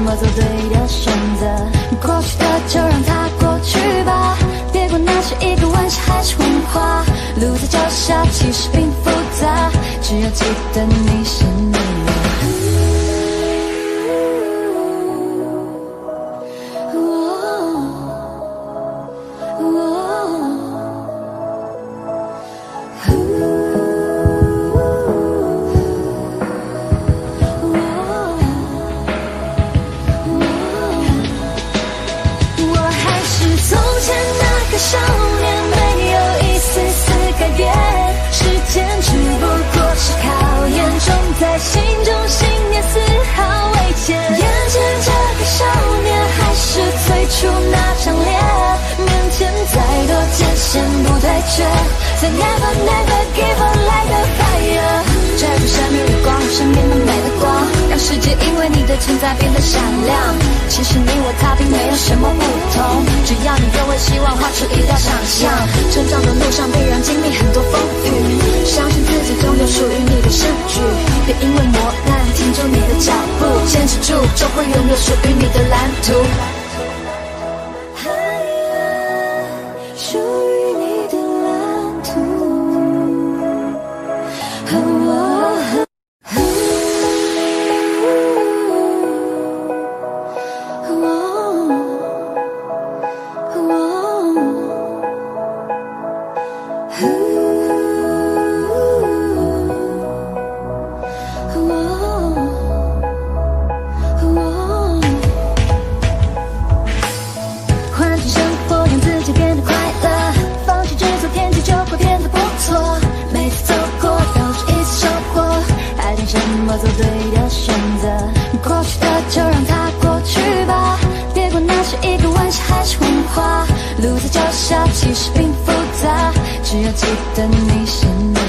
么做对的选择。过去的就让它过去吧，别管那是一个玩笑还是谎话。路在脚下，其实并不复杂，只要记得你是你。少年没有一丝丝改变，时间只不过是考验，种在心中信念丝毫未减。眼前这个少年还是最初那张脸，面前再多艰险不退却，再 never never give up like a fire。摘不下没有光，身边的美的光，让世界因为你的存在变得闪亮。其实你我他并没有什么不同，只要你愿为希望画出一条想象。成长的路上必然经历很多风雨，相信自己总有属于你的胜局。别因为磨难停住你的脚步，坚持住就会拥有属于你的蓝图。属于你的蓝图。换种生活，让自己变得快乐，放弃执着，天气就会变得不错。每次走过都是一次收获，爱听什么做对的选择。过去的就让它过去吧，别管那是一个玩笑还是谎话。路在脚下，其实并不复杂，只要记得你是你。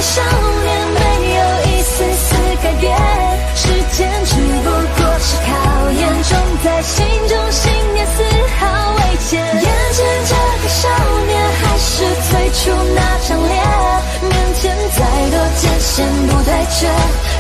少年没有一丝丝改变，时间只不过是考验，种在心中信念丝毫未减。眼前这个少年还是最初那张脸，面前再多艰险不退却，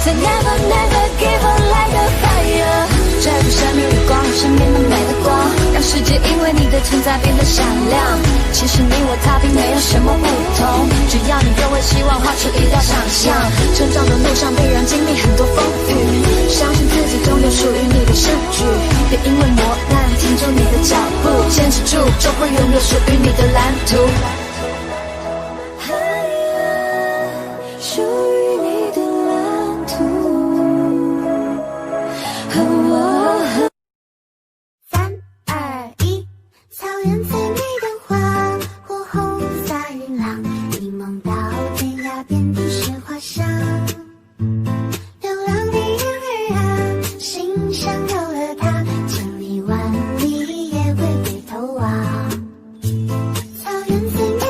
再 never never give up like a fire。摘不下没有光，身边的美的光，让世界因为你的存在变得闪亮。其实你我他并没有什么不同，只要你愿为希望画出一条想象。成长的路上必然经历很多风雨，相信自己总有属于你的胜局。别因为磨难停住你的脚步，坚持住就会拥有属于你的蓝图。属于你的蓝图。3、2、1，草原最美的花，火红撒云浪，一梦到天涯，遍地是花香。流浪的人儿啊，心上有了他，千里万里也会回头望。草原最美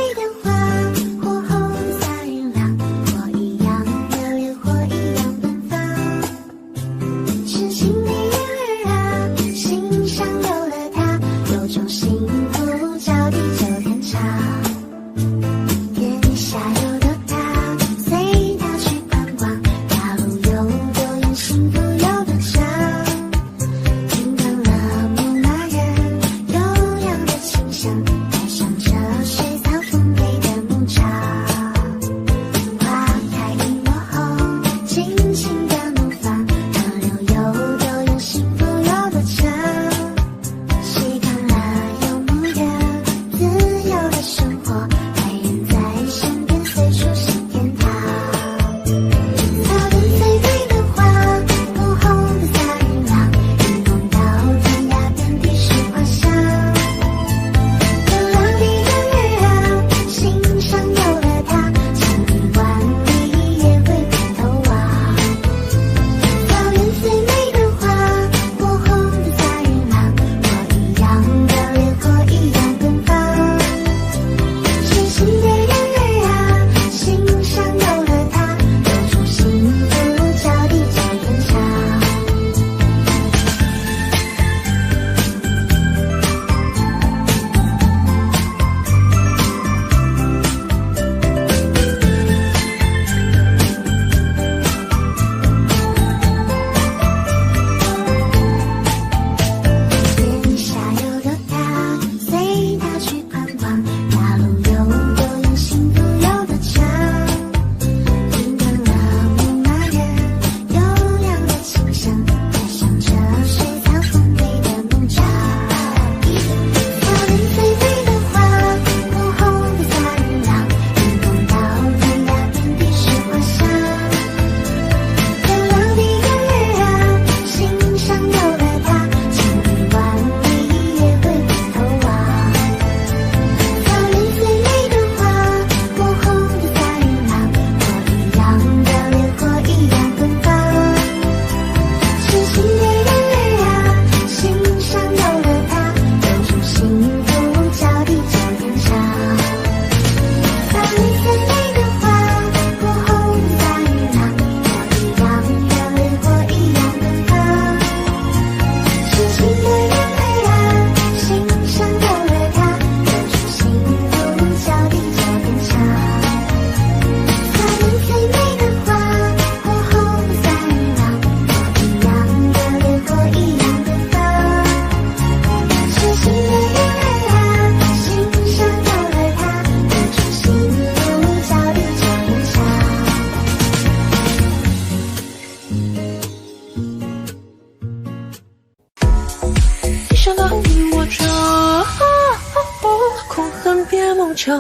久。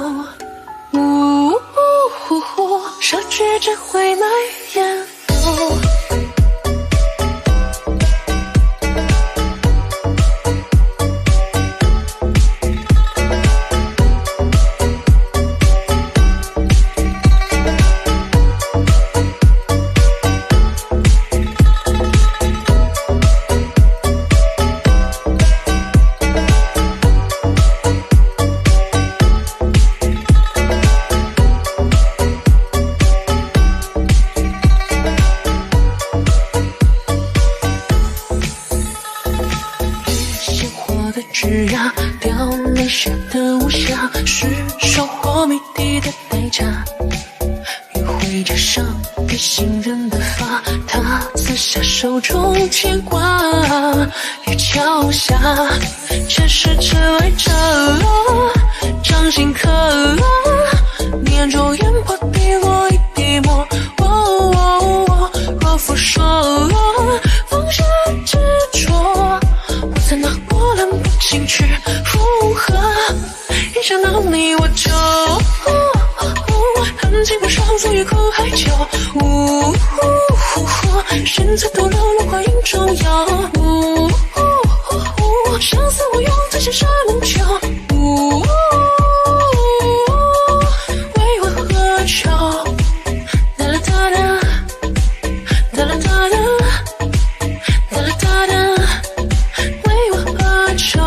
设局只会蔓延。枝桠表面下的无瑕，是收获谜底的代价。约会架上给信任的发，他撕下手中牵挂。月桥下，前世只为这掌心刻，念中烟波滴落一滴墨。若佛说放下执着，我在那波澜不惊去附和，一想到你我就恨尽不双足与苦海酒，身在独流落花影中游，相思无用在线上能救，为我何求？哒啦哒啦哒啦哒啦哒啦哒啦，为我何求？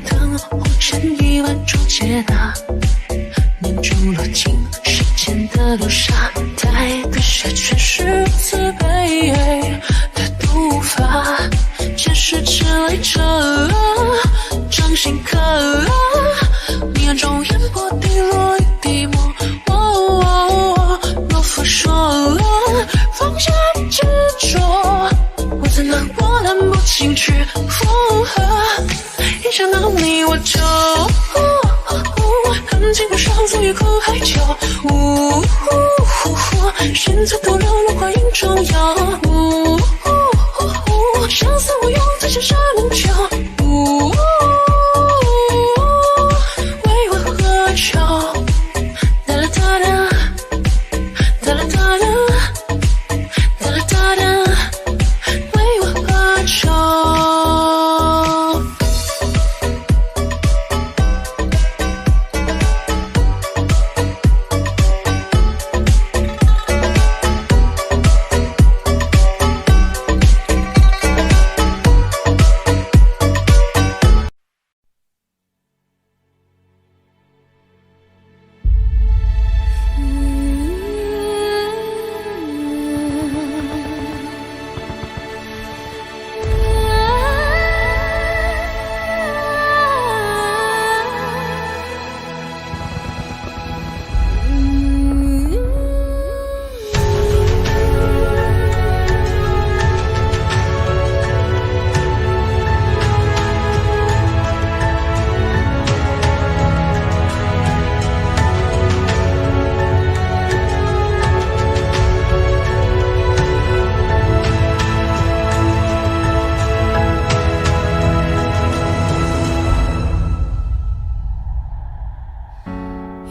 灯火间一万种解答，念珠落进时间的流沙，带个下全是慈悲的读法。前世只为这掌心刻，你眼中烟波滴落一滴墨。若佛说放下执着，我在那波澜不惊去附和，一想到你我就恨尽不双足与苦海酒，身在独流落花影中游，相思无用在线上能救，为我何求？哒啦哒啦哒啦哒啦哒啦哒啦，为我何求？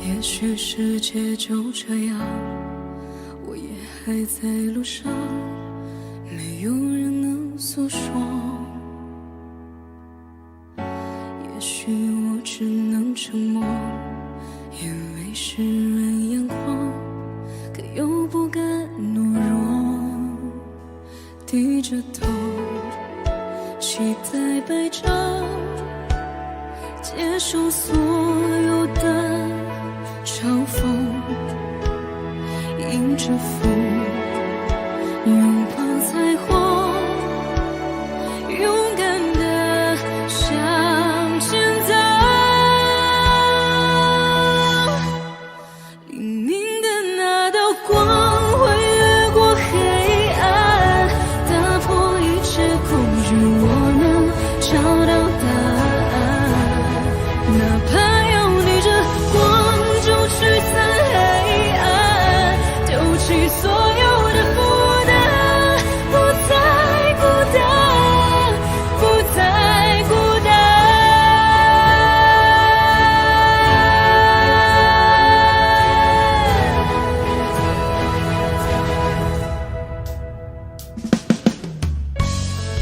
也许世界就这样，我也还在路上，没有人能诉说。也许我只能沉默，因为世人眼光，可又不敢懦弱。低着头，期待白昼，接受所有的嘲讽，迎着风，拥抱彩虹，勇敢地向前走。黎明的那道光会越过黑暗，打破一切恐惧，我能找到答案。哪怕要逆着光就驱散黑暗，丢弃所有的负担，不再孤单，不再孤单。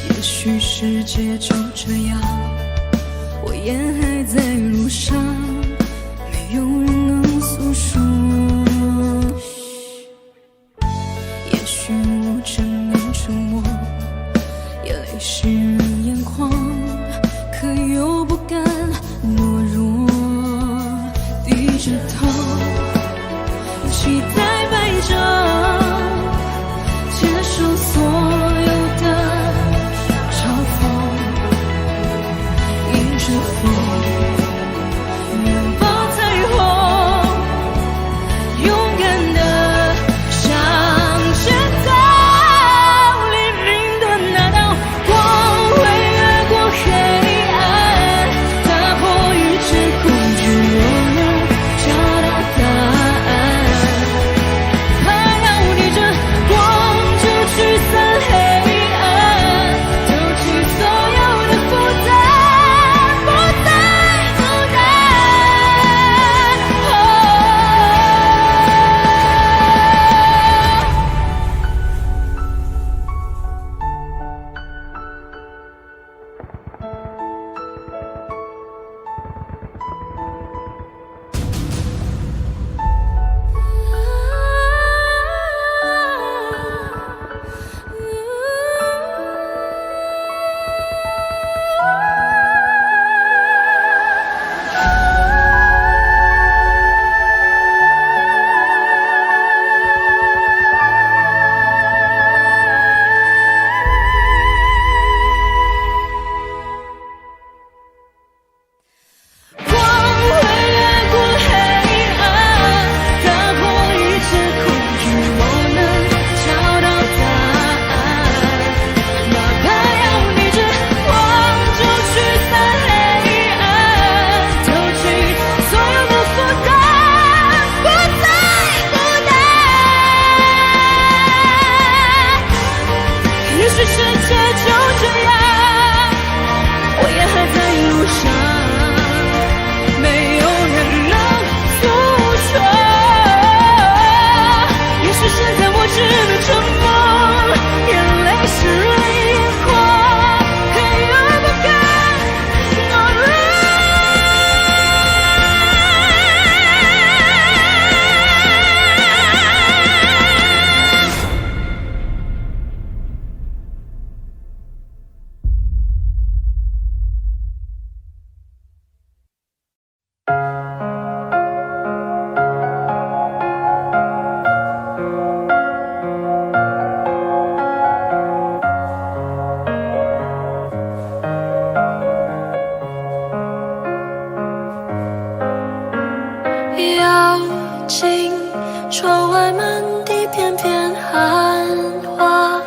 也许世界就这样，我也还在路上，没有人能诉说。也许我只能沉默，也泪湿了眼眶，可又不敢懦弱，低着头，期待摆着，接受所有的嘲讽，迎着风，拥抱彩虹，勇敢地向前走。黎明的那道光会越过黑暗，打破一切恐惧，我能找到答案。怕要逆着光就驱散黑暗，丢弃所有的负担，不再孤单。光会越过黑暗，打破一切恐惧，我能找到答案。哪怕要逆着光就驱散黑暗，丢弃所有的负担，不再孤单。也许世界就这样，我也还在路上，没有人能诉说。也许现在我只能沉默，眼泪湿了眼眶，可又不敢懦弱。要进窗外满地片片寒花，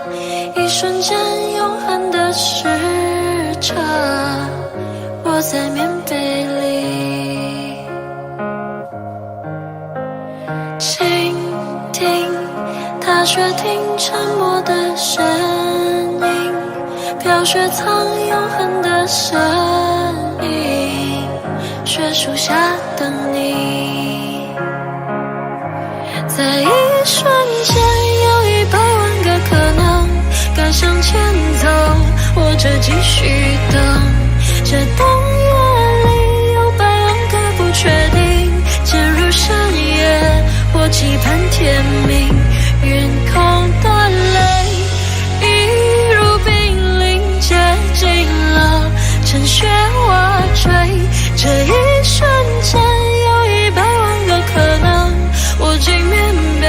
一瞬间永恒的时差，窝在棉被里，倾听大雪听沉默的声音，飘雪藏永恒的声音，雪树下等你。在一瞬间有100万个可能，该向前走，或者继续等。这冬夜里有100万个不确定，渐入深夜，或期盼天明。云空的泪一如冰凌接近了，趁雪瓦坠。这一瞬间有100万个可能，握紧棉被。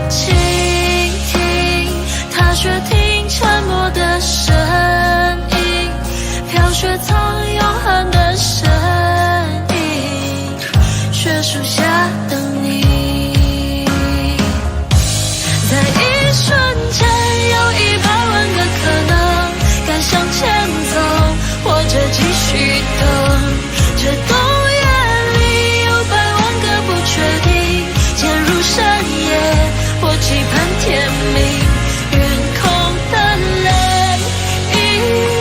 倾听踏雪听沉默的声音，飘雪藏永恒的身影，雪树下等你。在一瞬间有100万个可能，敢向前走或者继续等，这冬夜里有100万个不确定，潜入深夜或期盼天明，远空的泪一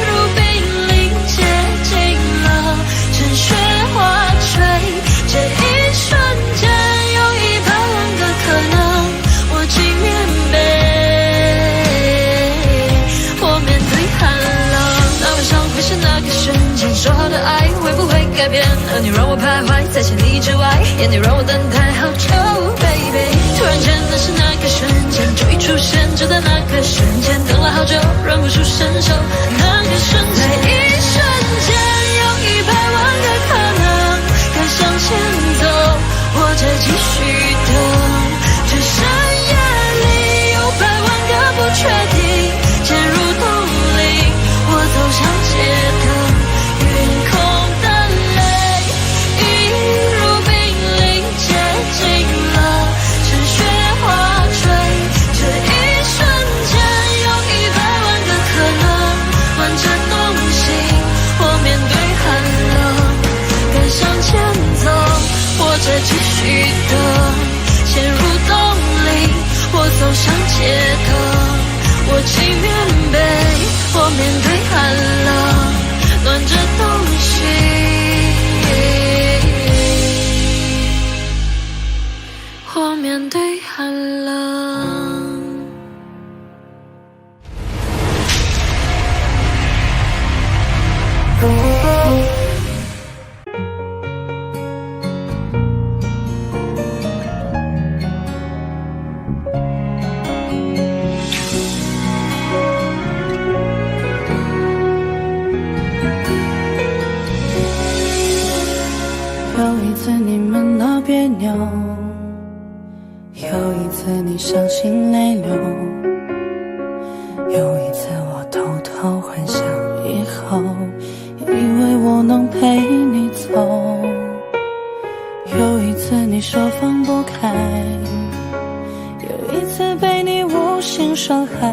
如冰凌接近了，趁雪花吹，这一瞬间有100万个可能，我竟面对或面对寒冷。那晚上会是那个瞬间，说好的爱会不会改变？而你让我徘徊在千里之外，眼你让我等待好久 baby。 突然间那是那个瞬间，就一出现，就在那个瞬间，等了好久忍不住伸手，那个瞬间，在一瞬间有100万个可能，敢向前走或者继续等，这深夜里有100万个不确定，渐入冬令，我走向街灯，远空的泪一如冰凌接近了，趁雪花吹，这一瞬间有100万个可能，暖着冬心或面对寒冷，敢向前走或者继续等，陷入冬令或走向街灯，我情愿被或面对寒冷，暖着冬心或面对寒冷。有一次你们闹别扭，有一次你伤心泪流，有一次我偷偷幻想以后，以为我能陪你走，有一次你手放不开，有一次被你无心伤害，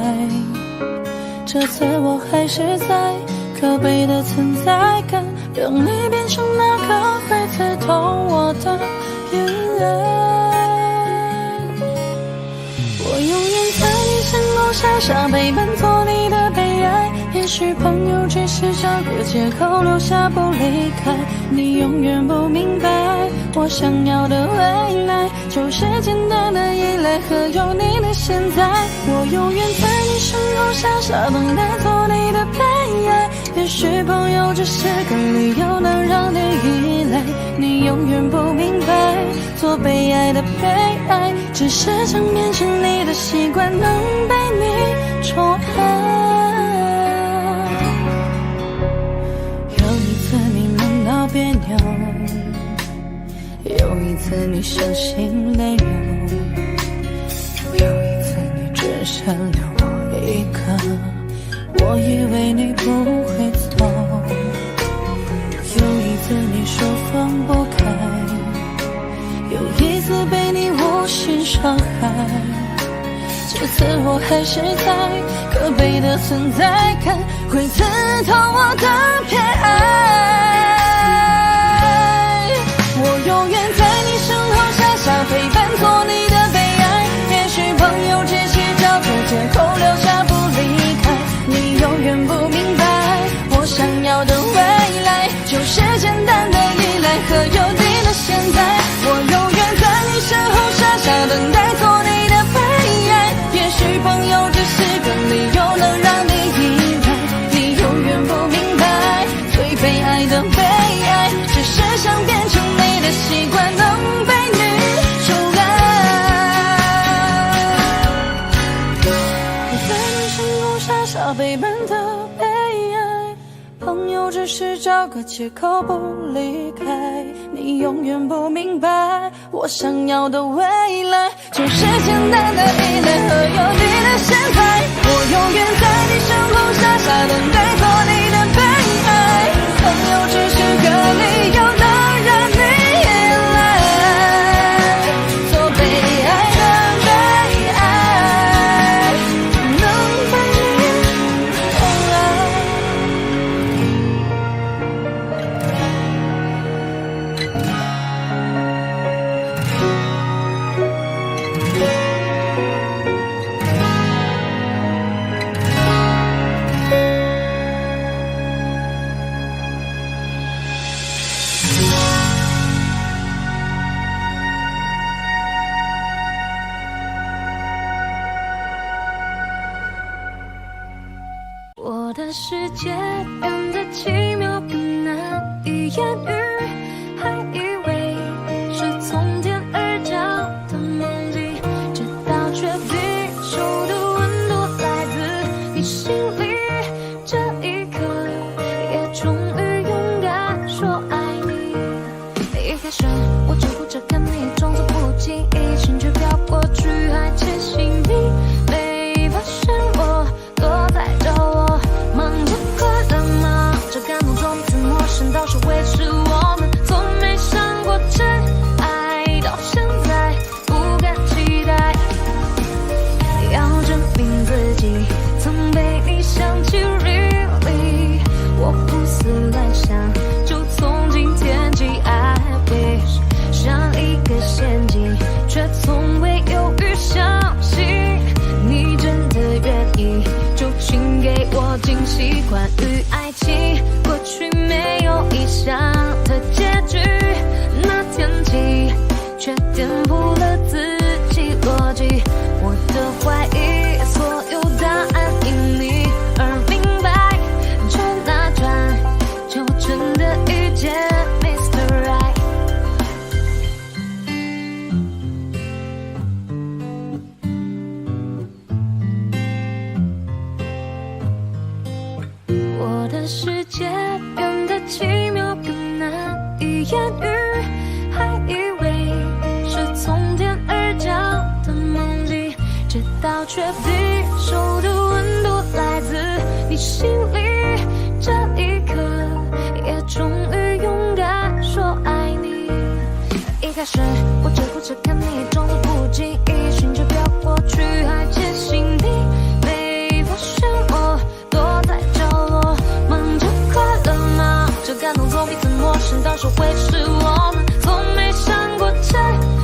这次我还是在可悲的存在感，让你变成那个会刺痛我的眼泪。我永远在你身后傻傻陪伴，做你的悲哀。也许朋友只是找个借口留下不离开，你永远不明白，我想要的未来就是简单的依赖和有你的现在。我永远在你身后傻傻等待，做你的悲哀。也许朋友只是个理由能让你依赖，你永远不明白，做被爱的悲哀，只是想变成你的习惯，能被你宠爱。有一次你们闹别扭，有一次你伤心泪流，有一次你只剩留我一个，我以为你不会走，有一次你手放不开，有一次被你无心伤害，这次我还是在可悲的存在感，会刺痛我的偏爱。我永远在你身后傻傻陪伴，做你的悲哀。也许朋友只是找个借口留下不离开，你永远不明白，我想要的未来就是简单的依赖和有你的现在。我永远在你身后傻傻等待，做你的悲哀。也许朋友只是个理由能让你依赖，你永远不明白，最被爱的被爱，只是想变成你的习惯，能被你宠爱。我在你身后傻傻陪伴的悲哀，朋友只是找个借口不离开，你永远不明白我想要的未来，就是简单的依赖和有你的现在。我永远在你身后傻傻等待做你的被爱，朋友只是个理由能让你依赖，做被爱的被爱，能把你宠爱。我的世界变得奇妙更难以言喻，还以为是从天而降的梦境，直到确定手的温度来自你心里，这一刻也终于勇敢说爱你。一开始我只顾着看你装作不经意，心却飘过去还窃喜你没发现我躲在角落，忙着快乐吗？这感动中最陌生，倒是维持我们从没想过真爱，到现在不敢期待，要证明自己曾被你想起 really， 我胡思乱想，就从今天起 I wish， 像一个陷阱，却从未犹豫相信你真的愿意，就请给我惊喜。关于爱情，过去没有意想的结局，那天起却颠覆了自己逻辑。我的怀疑，所有答案因你而明白，转啊转，就真的遇见 Mr. Right。我的世界变得奇妙更难以言喻，还以为是从天而降的梦境，直到确定手的温度来自你心里，这一刻也终于勇敢说爱你。一开始我只顾着看你装作不经意，心却飘过去还窃喜你没发现我躲在角落，忙着快乐吗？这感动总彼此陌生，到时会是我们从没想过真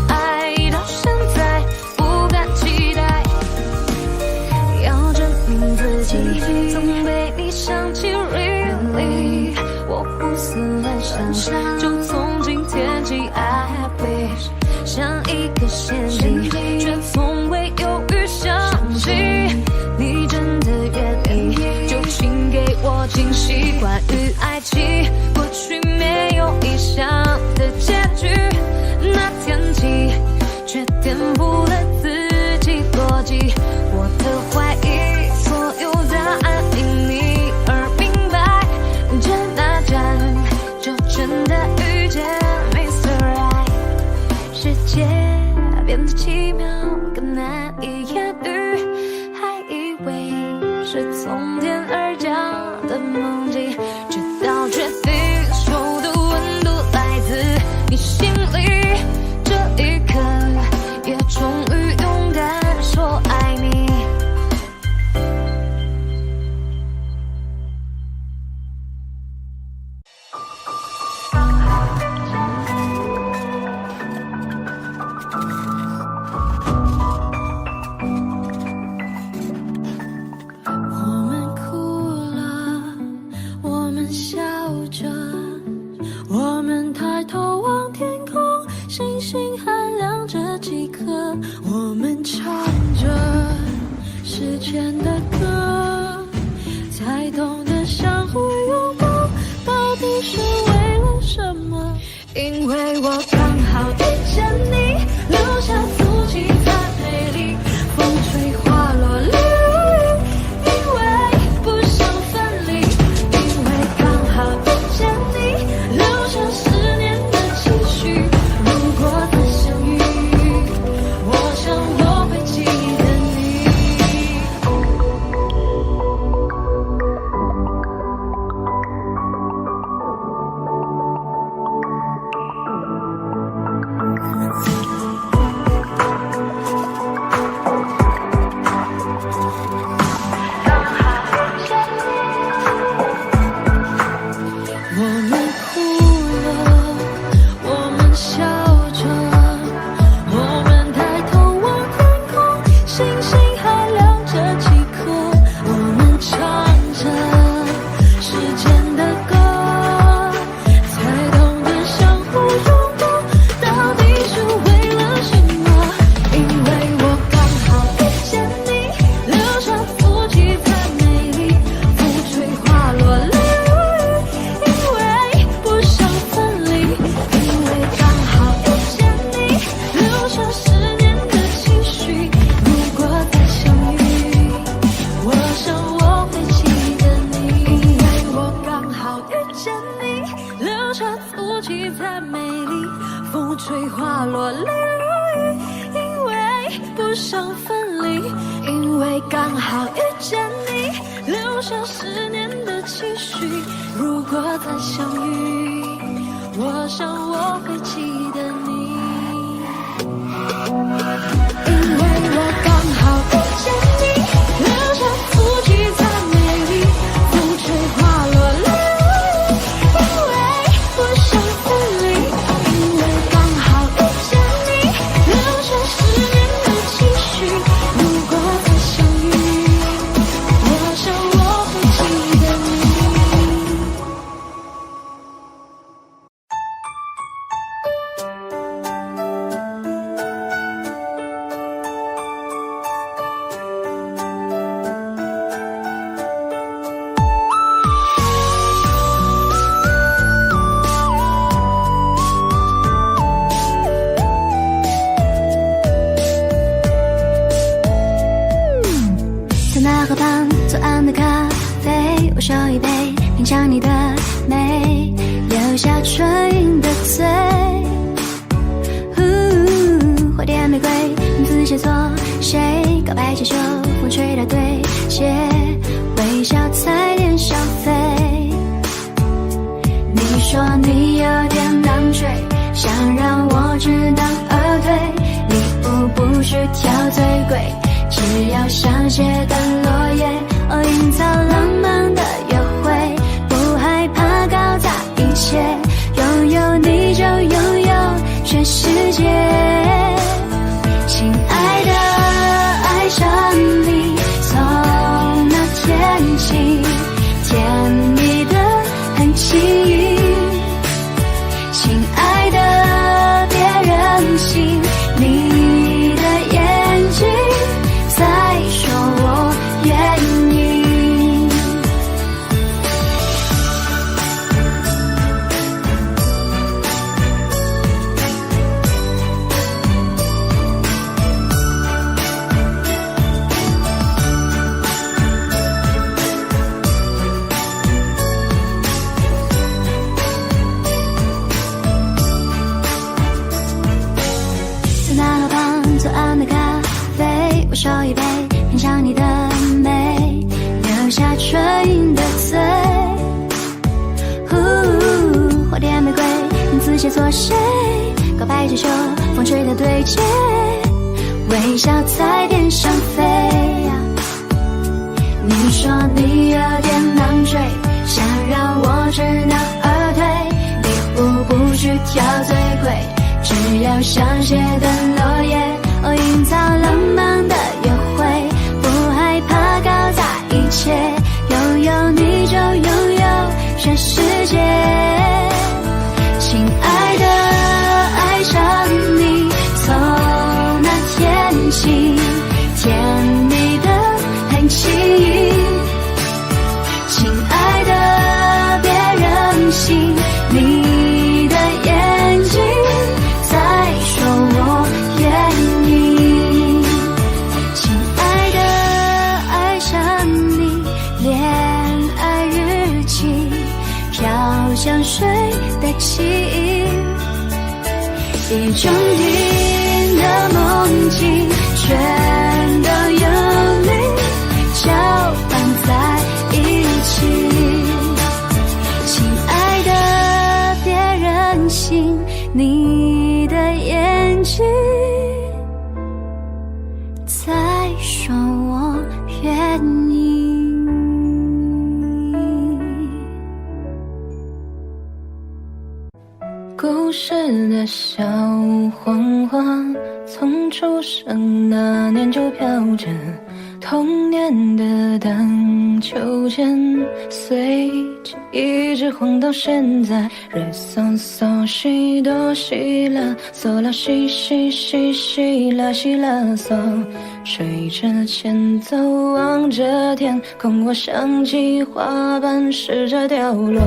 爱，到现在不敢期待，要证明自己曾被你想起 really， 我胡思乱想，就从今天起 I wish， 像一个陷阱，却从未犹豫相信你真的愿意，就请给我惊喜。关于爱情，过去没有意想的结局，那天起却颠覆了自己逻辑。我的怀疑，所有答案因你而明白，转啊转，就真的遇见 Mr. Right。世界变得奇妙更难以言喻，还以为是从天而降的梦境，直到确定手的温度来自你心里，这一刻也终于勇敢说爱你。我们哭了，我们笑着，我们抬头望天空，星星还亮着几颗，我们唱着时间的歌，才懂得相互拥抱到底是为了什么。因为我刚好遇见你，留下足迹在美丽，风吹花落泪如雨，因为不想分离，因为刚好遇见你，留下10年的期许。哭泣才美丽，风吹花落泪如雨，因为不想分离，因为刚好遇见你，留下10年的期许。如果再相遇，我想我会记得你，因为我刚好遇见你，留下哭泣才美丽，风吹花落泪如雨，因为不想分离，因为刚好遇见你，留下10年的期许。如果再相遇，我想我会记得你。在那河旁左岸的咖啡，我手一杯，品尝你的美，留下春云的嘴。花店玫瑰，名字写错谁？告白气球，风吹到对街，微笑踩点消费。你说你有点难追，想让我知难而退，礼物不需挑最贵，只要香榭的落叶，营造浪漫的约会，不害怕搞砸一切，拥有你就拥有全世界。亲爱的，爱上你，从那天起，甜蜜的很轻易。亲爱的，别任性，你的眼睛在说我愿意。在那河旁左岸的咖啡，我手一杯，品尝你的美，留下春云的嘴。花店玫瑰，名字写错谁？告白气球，风吹的对街，微笑踩点上飞。你说你有点难追，想让我知难而退，礼物不需挑最贵，只要香榭的落叶，营造浪漫的约会，不害怕搞砸一切，拥有你就拥有全世界。亲爱的，爱上你，从那天起，甜蜜的很轻易。亲爱的，别任性，你的眼睛在说我愿意。亲爱的，爱上你，恋爱日记，飘香水的记忆，一整天的梦境，全都有你搅拌在一起。亲爱的，别任性，你的眼睛在说我愿意。故事的小黄花，从出生那年就飘着童年的荡秋千，随记忆直晃到现在。re sol sol si do si la sol la si si si si la si la sol， 吹着前奏望着天空，我想起花瓣试着掉落。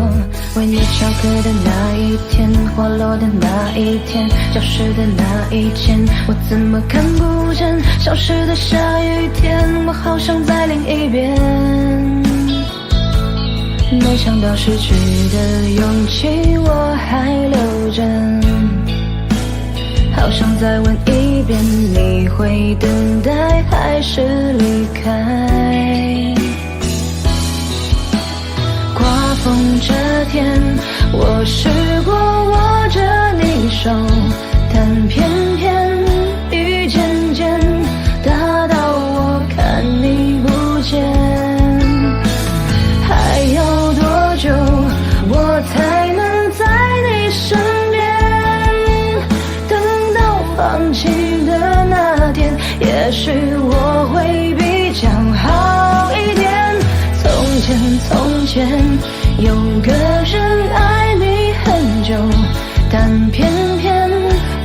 为你翘课的那一天，花落的那一天，教室的那一间，我怎么看不见消失的下雨天？我好想再淋一遍。没想到失去的勇气我还留着，好想再问一遍，你会等待还是离开？刮风这天，我试过握着你手，但偏偏雨渐渐大到我看你不见。还要多久我才能在你身边？等到放弃的那天，也许我会比较好一点。从前有个人爱你很久，但偏偏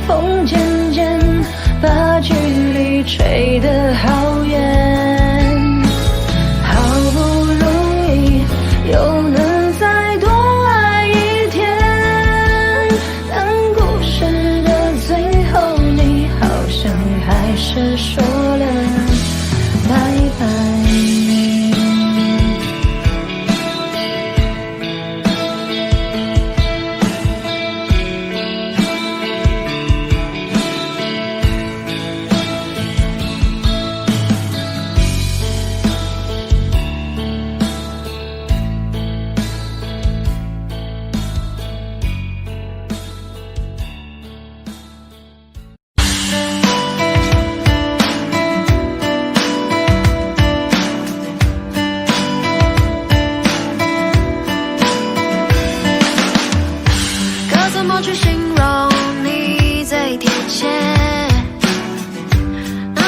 风渐渐把距离吹得好远。好不容易又能再多爱一天，但故事的最后，你好像还是说了拜拜。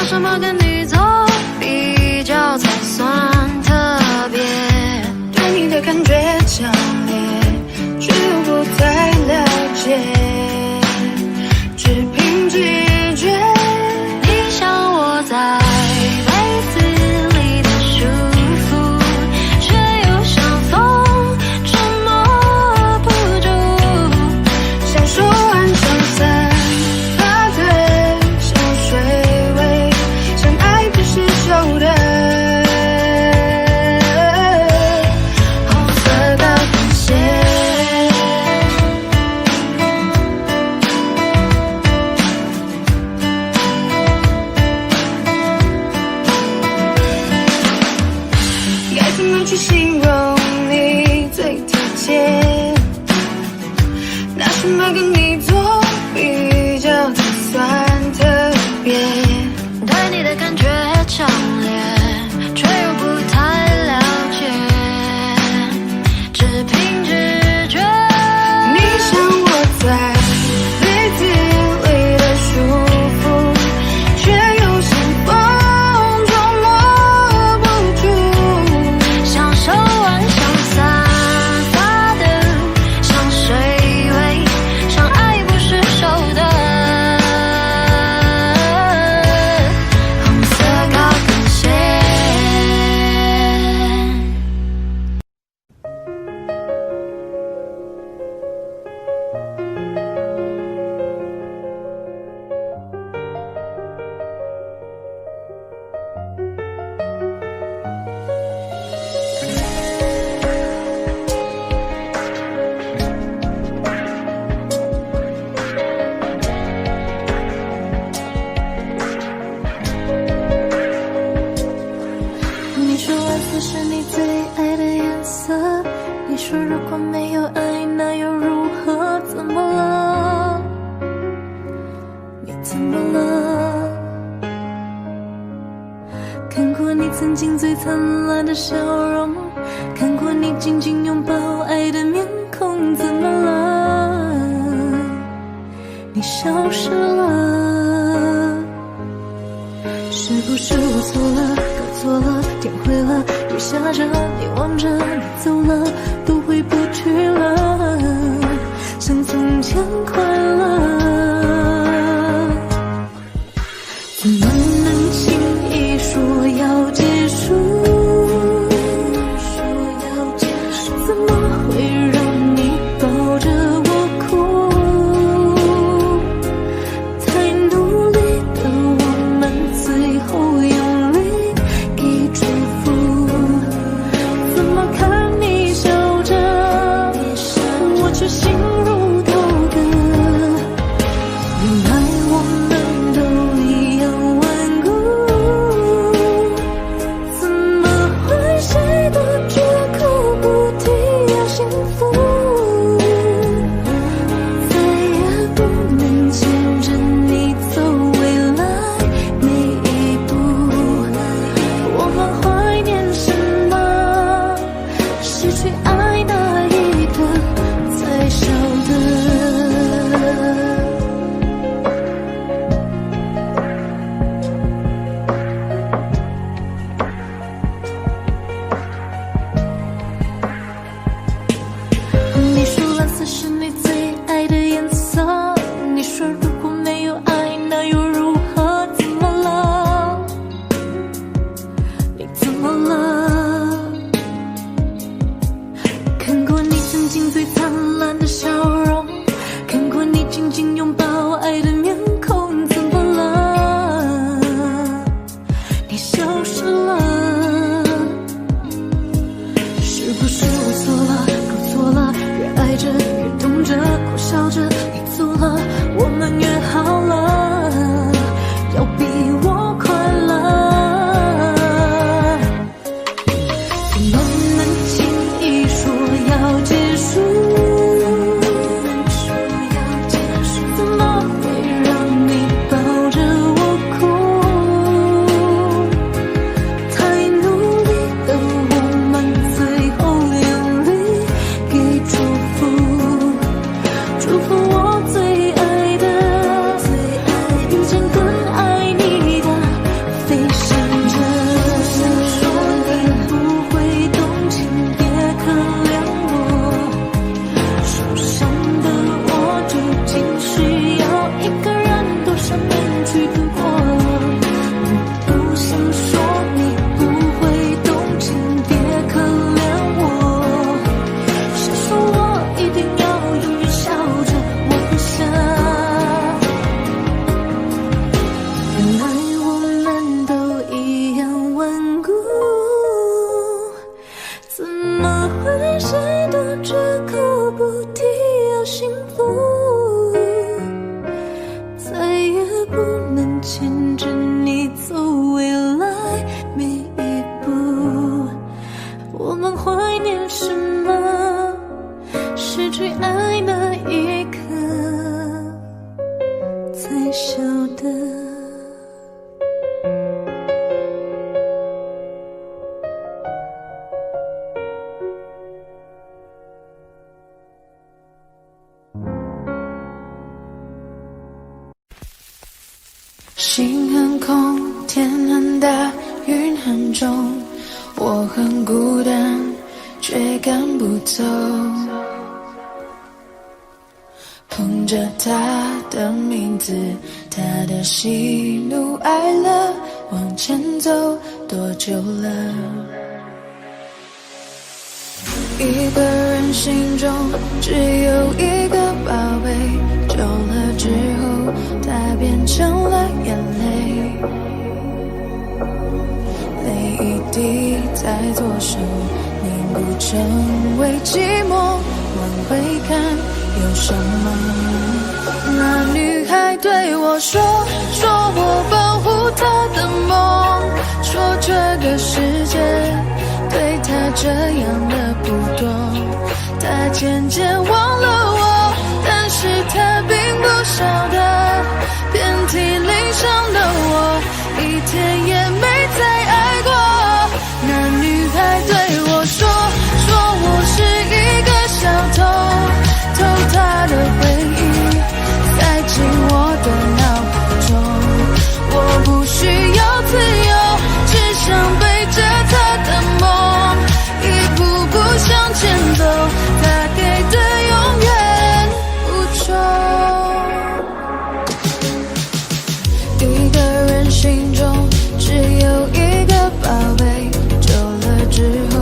什么跟你做比较才算特别？对你的感觉强烈，却又不太了解，只凭直觉。你像我在被子里的束缚，却又像风捉摸不住，想说完想散发的小水味，像爱不释手的红色高跟鞋。该怎么去形容你最贴切？拿什么跟你做比较才算特别？对你的感觉强烈，却又不太了解，只凭直觉。你像我在被子里的束缚，却又像风捉摸不住，像手腕上散发的香水味，像爱不释手的红色高跟鞋。你说蓝色是你最爱的颜色，你说如果没有爱那又如何？怎么了？你怎么了？看过你曾经最灿烂的笑容，看过你紧紧拥抱爱的面孔，怎么了？你消失了。是不是我错了，搞错了，天灰了，雨下着，你望着，你走了，都回不去了，像从前快乐。怎么能轻易说要结束？怎么会让你抱着我哭？太努力的我们，最后用力给祝福。怎么看你笑紧紧拥抱爱的面孔，怎么了？你消失了，是不是我错了，搞错了？越爱着越懂着，苦笑着你走了，我们约好了，要比我快乐。怎么能轻易说要结束？怎么会让你抱着我哭？太努力的我们，最后眼里给祝福，祝福我最爱的，遇见更爱你的，飞翔着。说你不会动情，别可怜我，受伤的我究竟需要一个人多少年去度过？我不想说你不会动情，别可怜我，谁说我一定要永远笑着我不想？原来我们都一样顽固，怎么会谁都绝口不提要幸福？再也不能牵着你走未来每一步。我们怀念什么？失去爱那一刻才晓得。心很空，天很大，云很重，我很孤单，却赶不走。捧着他的名字，他的喜怒哀乐，往前走多久了？一个人心中只有一个宝贝，久了之后，它变成了眼泪，泪一滴在左手凝固成为寂寞。往回看有什么？那女孩对我说我保护她的梦，说这个世界对她这样的不多，她渐渐忘了我，但是她并不晓得，遍体鳞伤的我，一天也没再爱过。那女孩对我说我是一个小偷，偷她的回忆，塞进我的脑海中。我不需要自由，只想背着她的梦，一步步向前走，她给的永远不重。一个人心中只有一个宝贝，久了之后，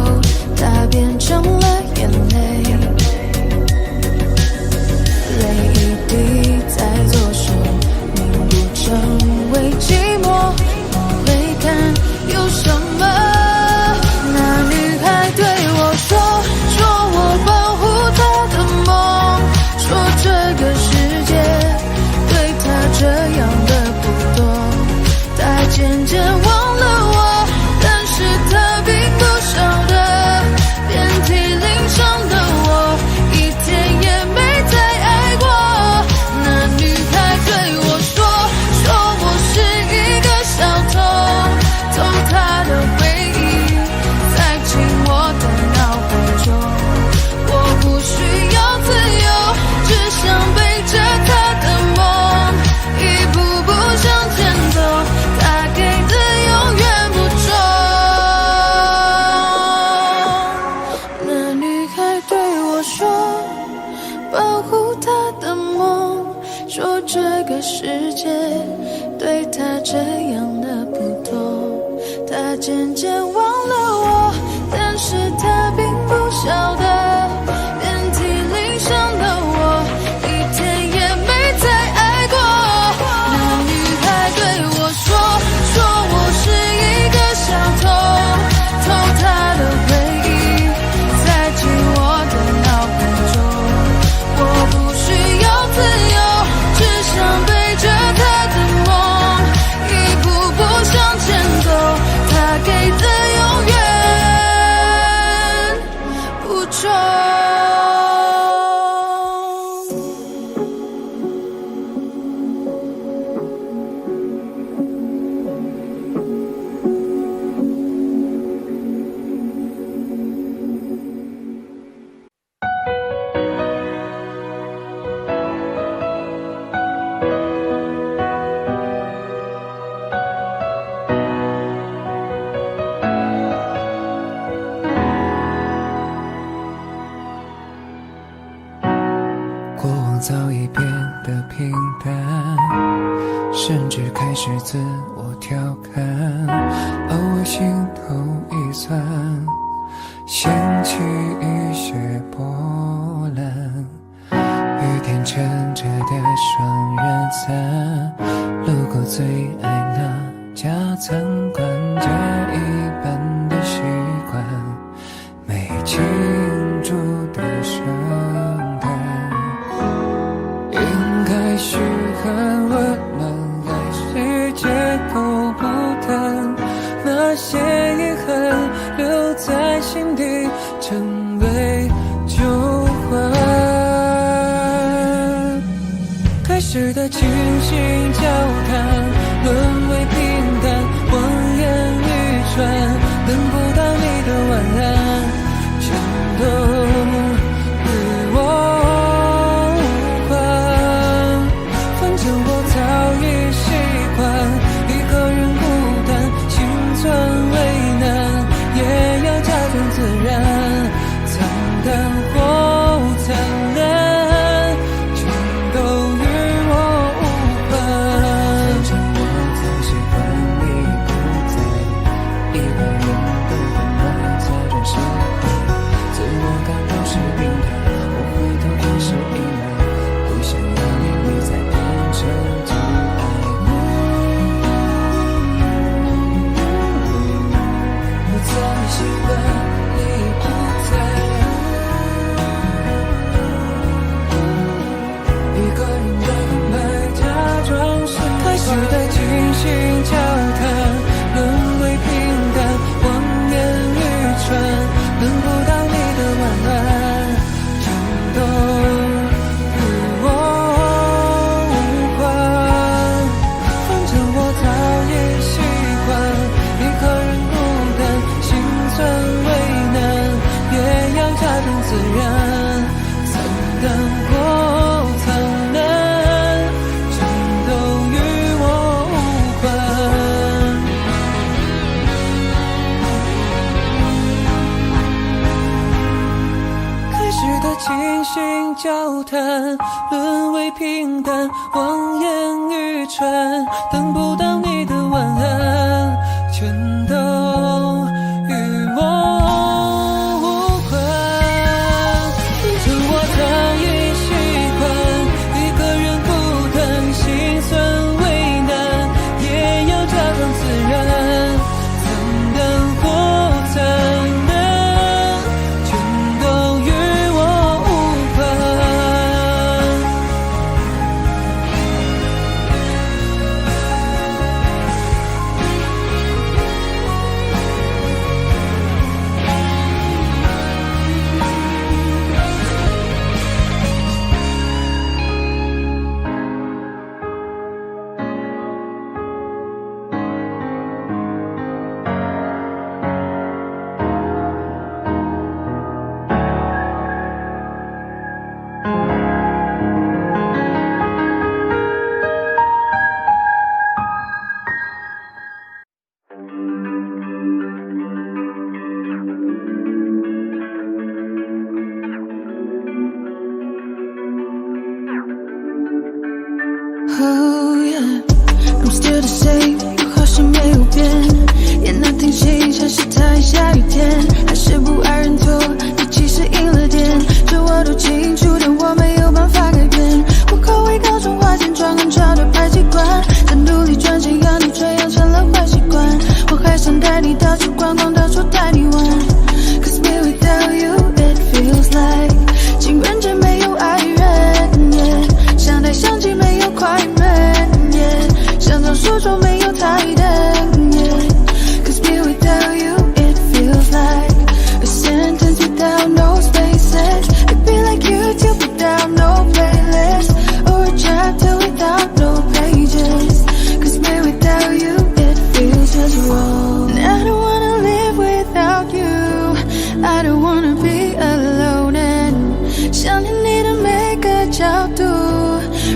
它变成了眼泪，泪一滴在左手凝固成为寂寞。往回看有什么？那女孩对我说我保护她的梦，说这个世界对她这样的不多，她渐渐忘了我，但是她并不晓得，遍体鳞伤的我，一天也没再爱过。那女孩对我说我是一个小偷，偷她的回忆，塞进我的脑海中。我不需要自由，只想背着她的梦，一步步向前走，她给的永远不重。那女孩对我说，保护她的梦，说这个世界对她这样的不多，她渐渐忘了我，但是她并不晓得，遍体鳞伤的我，一天也没的平淡，甚至开始自我调侃，偶尔心头一酸，掀起一些波澜。雨天撑着的双人伞，路过最爱那家餐馆，这一般的习惯，没庆祝的圣诞，应该是很温暖，还是借口不谈？那些遗憾留在心底，成为旧欢。开始的倾心交谈，沦为平淡，望眼欲穿，等不到你的晚安，全都与我无关。反正我早已习惯一个人孤单，心存为难，也要假装自然，惨淡或灿烂，全都与我无关。反正我早习惯你不在，一个人的温暖才真实的，自我感都是平淡，我回头看是依赖，不想要你在变成最爱我。我早习惯你不在，一个人的空白假装是开始的精心交谈，沦为平淡，望眼欲穿，等不到你的晚安，全都与我无关。反正我早已习惯一个人孤单，心存为难，也要假装自然，惨淡或灿烂，全都与我无关。开始的倾心交谈，沦为平淡，望眼欲穿，等不到你的晚安，全都与我无关。反正我早已习惯一个人孤单，心酸为难，也要假装自然，惨淡或灿烂，全都与我无关。Oh yeah, I'm still the same， 我好像没有变，也能听清城市它下雨天，还是不爱认错，你其实赢了点，这我都清楚，但我没有办法改变。我口味高中花钱装很潮的排气管，在努力赚钱养你，却养成了坏习惯。我还想带你到处逛逛，到处带你玩 ，Cause me without you it feels like 情人节没有爱人， yeah， 相待相机没有快门， yeah， 想张书桌没有台灯， yeah，Cause me without you it feels like a sentence without no spaces. It'd be like YouTube without no playlist, or a chapter without no pages. Cause me without you it feels just wrong. And I don't wanna live without you, I don't wanna be alone. And 想念你的每个角度，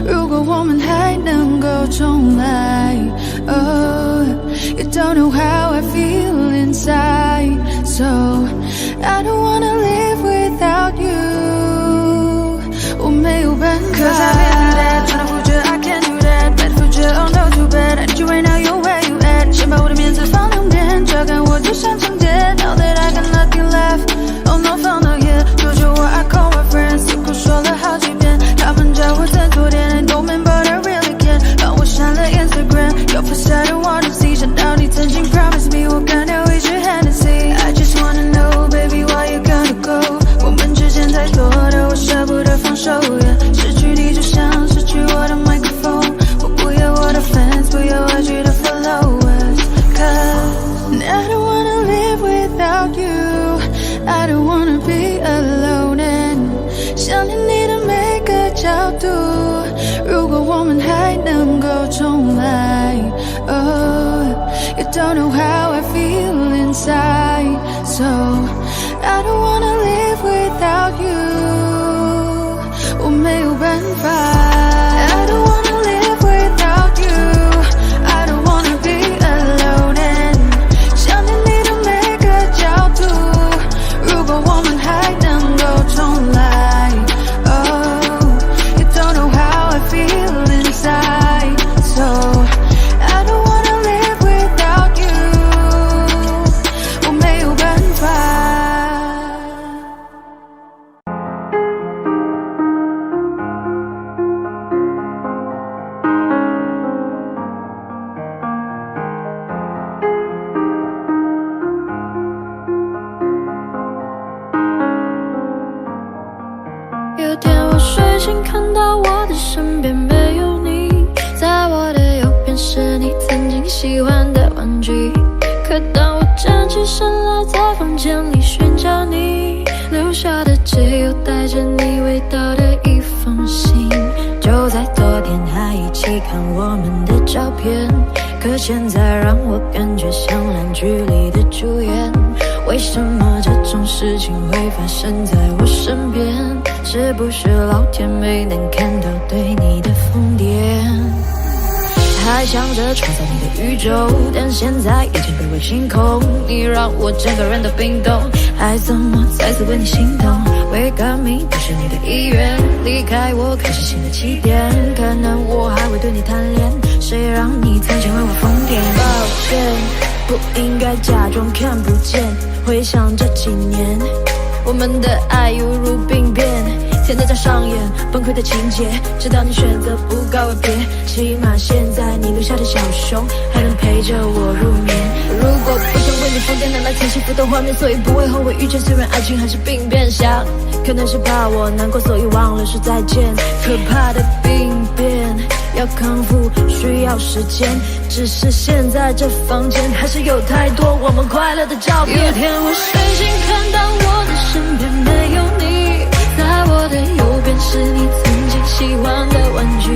如果我们还能够重来 Oh, you don't know how I feel inside, so I don't wanna live without you. 我没有办法 Cause I've been there don't know how I feel inside, so I don't wanna live without you. 我没有办法。I don't wanna live without you. I don't wanna be alone. And 想念你的每个角度，如果我们还能够重来。Oh, you don't know how I feel inside, so I don't wanna live without you. 我没有办法。有天我睡醒，看到我的身边没有你，在我的右边是你曾经喜欢的玩具。可当我站起身来，在房间里寻找你，留下的只有带着你味道的一封信。就在昨天还一起看我们的照片，可现在让我感觉像烂剧里的主演。为什么这种事情会发生在我身边？是不是老天没能看到对你的疯癫？还想着创造你的宇宙，但现在已经被我清空。你让我整个人都冰冻，还怎么再次为你心动？ Wake up me 不是你的意愿，离开我开始新的起点。可能我还会对你贪恋，谁让你曾经为我疯癫？抱歉，不应该假装看不见。回想这几年，我们的爱犹如病变。 现在在上演崩溃的情节，直到你选择不告而别。起码现在你留下的小熊还能陪着我入眠。如果不想为你疯癫，拿来看幸福的画面，所以不会后悔遇见。虽然爱情还是病变，想可能是怕我难过，所以忘了说再见。可怕的病变要康复需要时间，只是现在这房间还是有太多我们快乐的照片。有天我睡醒，看到我的身边没有你。 在我的右边是你曾经喜欢的玩具，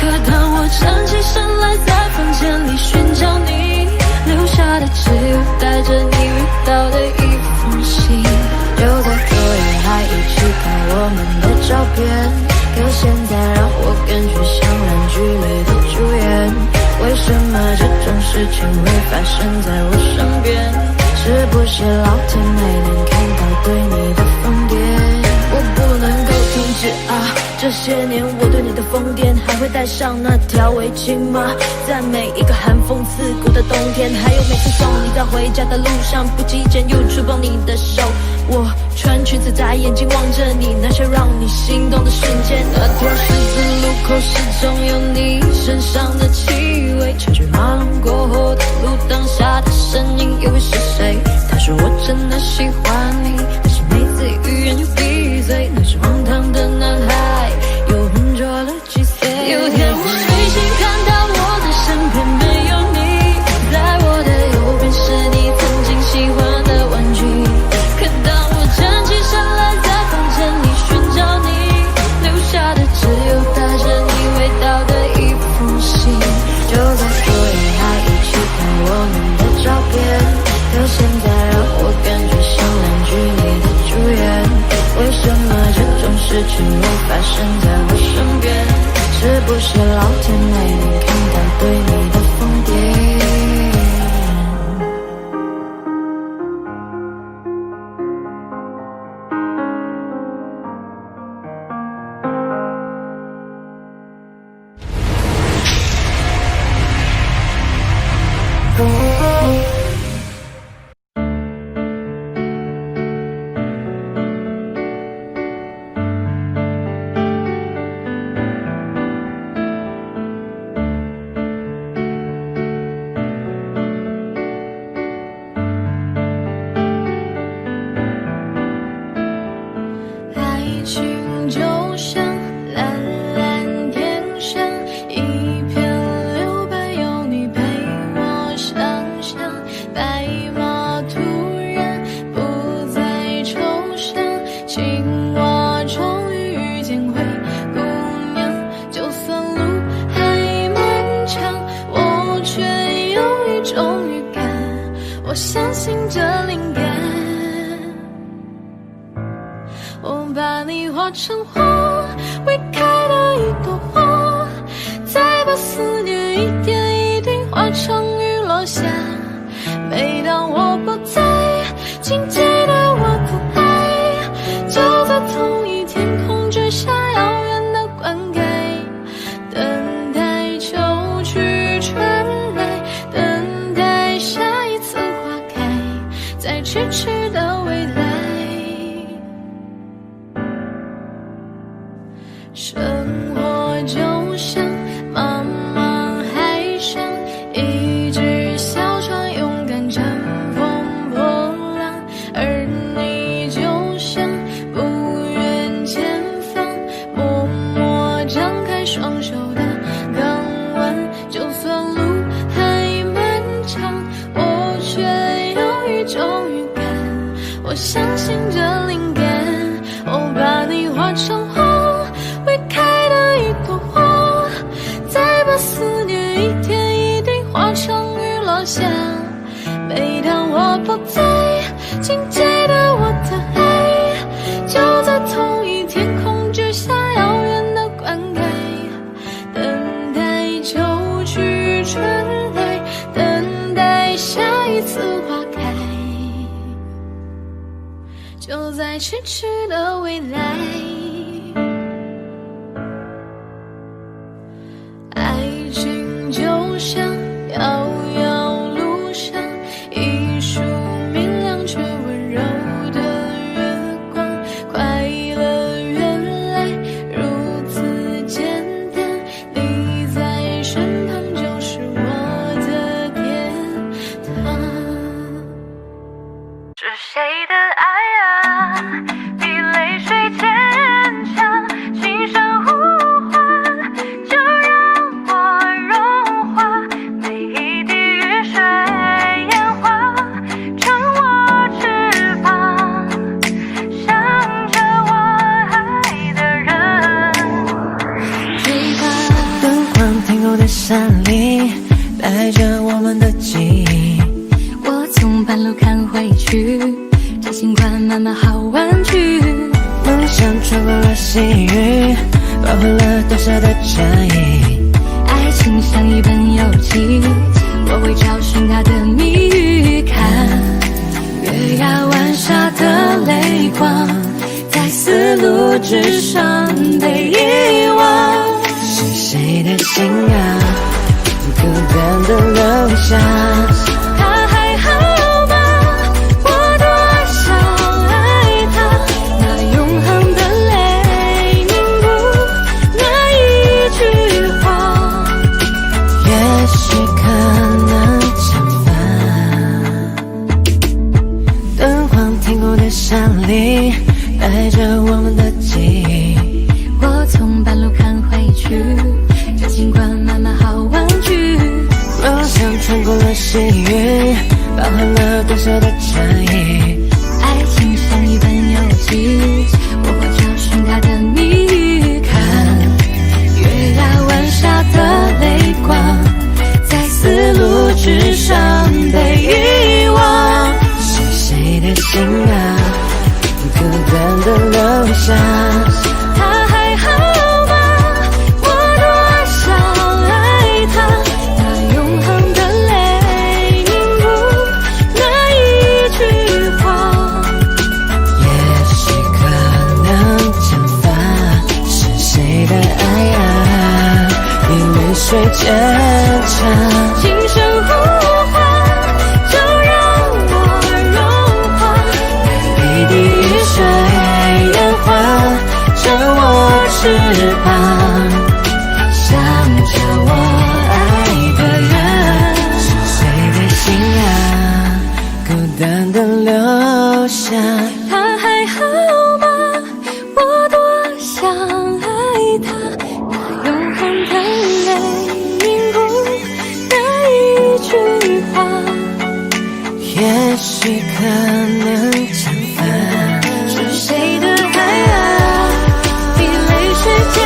可当我站起身来，在房间里寻找你，留下的只有带着你味道的一封信。就在昨夜还一起看我们的照片，可现在让我感觉像烂剧里的主演。为什么这种事情会发生在我身边？是不是老天没能看到对你的疯癫？ 我不能够停止啊！这些年我对你的疯癫，还会戴上那条围巾吗？在每一个寒风刺骨的冬天，还有每次送你在回家的路上，不经意间又触碰你的手。我穿裙子在眼睛望着你，那些让你心动的瞬间。那条十字路口始终有你身上的气味，车水马龙过后的路灯下的身影，又会是谁？他说我真的喜欢你，但是每次欲言又闭嘴，那是荒唐的男孩，又笨拙了几岁。有天我睡醒，看到我的身边没有你，在我的右边是你曾经喜欢的玩具。可当我站起身来，在房间里寻找你，留下的只有带着你味道的一封信。就在昨夜还一起看我们的照片，可现在让我感觉像烂剧里的主演。 为什么这种事情会发生在我身边？是不是老天没能看到对你的疯癫？化成花，未开的一朵花，再把思念一点一滴化成雨落下。每当我不在，请记得我的爱，就在同一天空之下，遥远的灌溉，等待秋去春来，等待下一次花开，在咫尺的未来。生活就像茫茫海上一只小船，勇敢乘风破浪，而你就像不远前方默默张开双手的港湾。就算路还漫长，我却有一种预感，我相信这灵感，我把你画成花，未开的一朵花，再把思念一点一滴化成雨落下。每当我不在，请记得我的爱，就在同一天空之下，遥远的灌溉，等待秋去春来，等待下一次花开，就在咫尺的未来。爱情就像遥遥路上一束明亮却温柔的月光，快乐原来如此简单，你在身旁就是我的天堂。是谁的爱啊，比泪水坚强，轻声呼唤，就让我融化，每一滴雨水烟花，成我翅膀，向着我爱的人飞吧。灯光停留在山里，带着我们的记忆。我从半路看回去，这新款满满好玩具，梦想穿过了细雨，包回了多少的战役。爱情像一本游记，我会找寻它的谜语。看月牙湾下的泪光，在丝路之上被遗忘。是谁的心啊，孤单的留下。他还好吗？我多想爱他，那永恒的泪凝固那一句话。也许可能相反，灯光停过的山里，带着我们的记忆。我从半路看回去，这尽管满满好玩具。梦想穿过了细雨，包含了多少的战役。爱情像一本游记，我会找寻它的谜语。看月牙湾下的泪光，在丝路之上被遗忘。是谁的心啊，孤单的留下。他还好吗？我多想爱他，那永恒的泪凝固那一句话。也许可能相反，是谁的爱啊，比泪水坚强。轻声呼唤，就让我融化，一滴雨水烟花，成我翅膀，向着我爱的人。是谁的心啊，孤单的留下。他还好吗？我多想爱他，那永恒的泪凝固那一句话。也许可能相反，是谁的爱啊，比泪水坚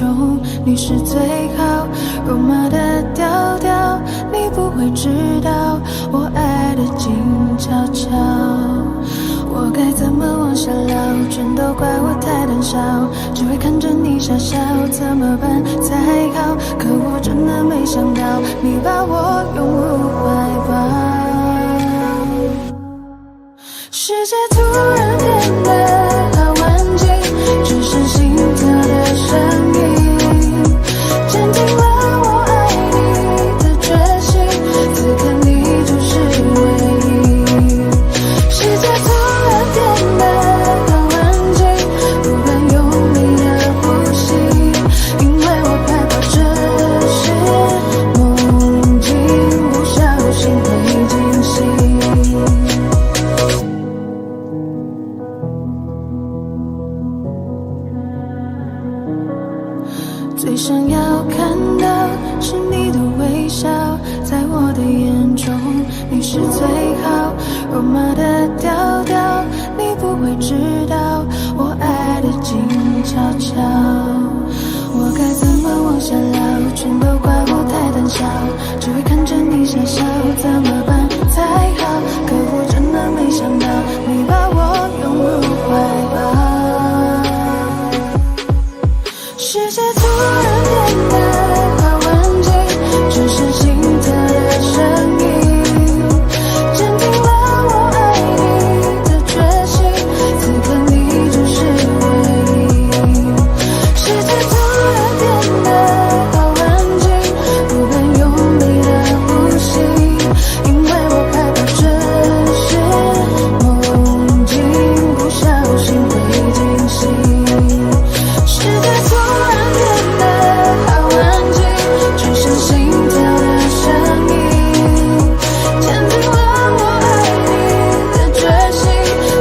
中你是最好，肉麻的调调，你不会知道我爱的静悄悄。我该怎么往下聊？全都怪我太胆小，只会看着你傻笑，怎么办才好？可我真的没想到，你把我拥入怀抱。世界突然变得好安静，只剩心跳的声音，坚定了我爱你的决心，此刻你就是唯一。世界突然变得好安静，不敢用力的呼吸，因为我害怕这是梦境，不小心会惊醒。最想要看到是你的微笑，在我的眼中你是最好，肉麻的调调，你不会知道我爱的静悄悄。我该怎么往下聊？全都怪我太胆小，只会看着你傻笑，怎么办才好？可我真的没想到，你把我拥入怀抱。世界突然变得好安静，只剩心跳的声音，坚定了我爱你的决心，此刻你就是唯一。世界突然变得好安静，不敢用力的呼吸，因为我害怕这是梦境，不小心会惊醒。世界突然变得好安静，只剩心跳的声音，坚定了我爱你的决心，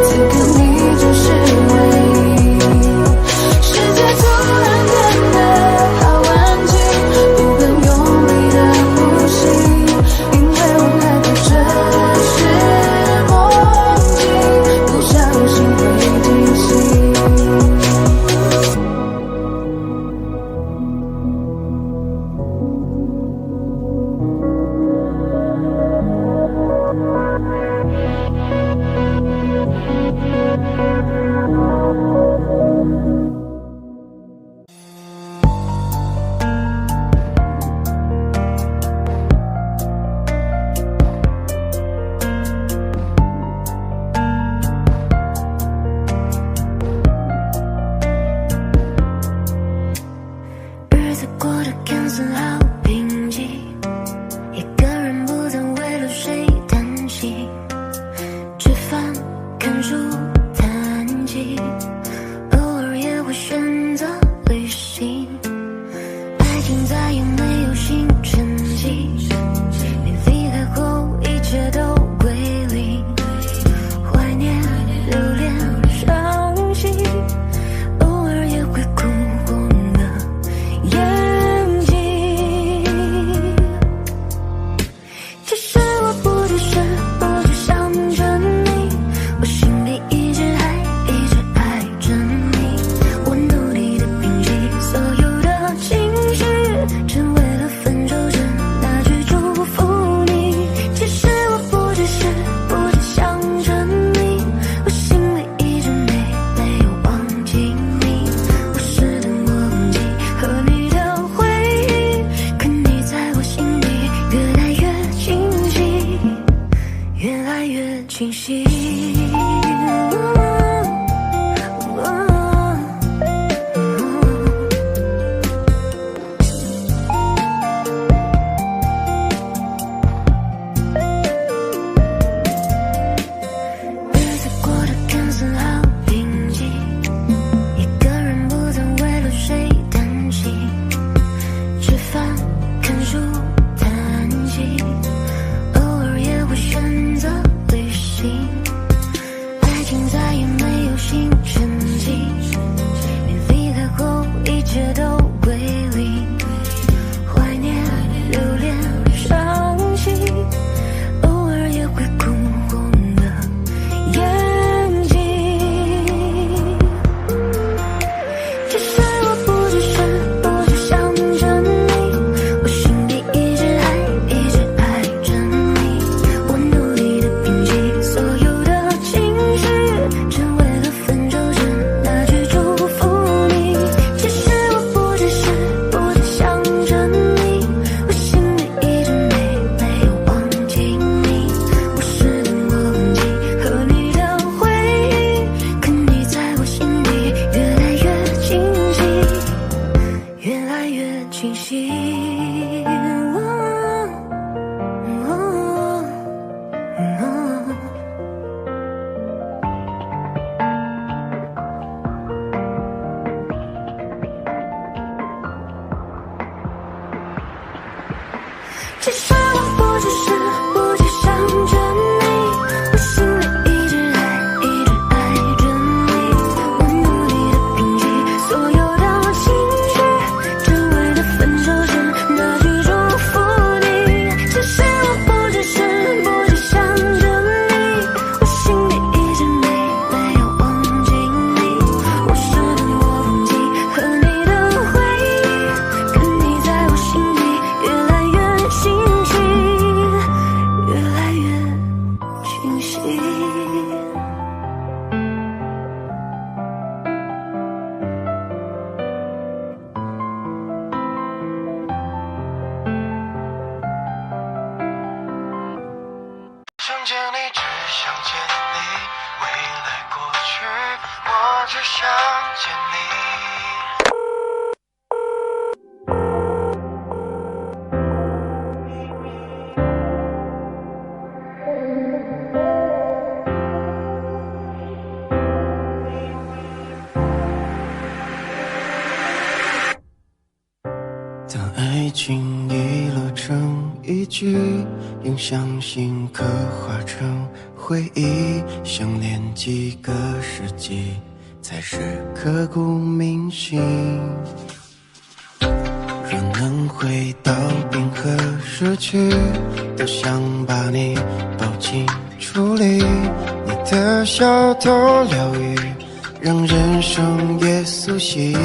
此刻你就是唯一。世界突然变得好安静，不敢用力的呼吸，因为我害怕这是梦境，不小心会惊醒。日子过得看似好平静，一个人不再为了谁担心，吃饭、看书、弹琴，偶尔也会选择旅行。爱情再也没有新成绩，你离开后一切都归零，怀念、留恋、伤心，偶尔也会哭红了眼睛。其实我不只是我只想着你，我心里一直爱着你，我努只是我不只是不去想着你，我心里一直爱着你。我努力的平息所有的情绪，只为了分手时那句祝福你。只是我不只是不去想着你，我心里一直没有忘记你。我舍得我忘记和你的回忆，跟你在我心里越来越清晰，越来越清晰。想见你，只想见你，未来过去，我只想见你。当爱情遗落成一句，用相信刻画成回忆，相恋几个世纪，才是刻骨铭心。若能回到冰河时期，多想把你抱进处理，你的笑多疗愈，让人生也苏醒。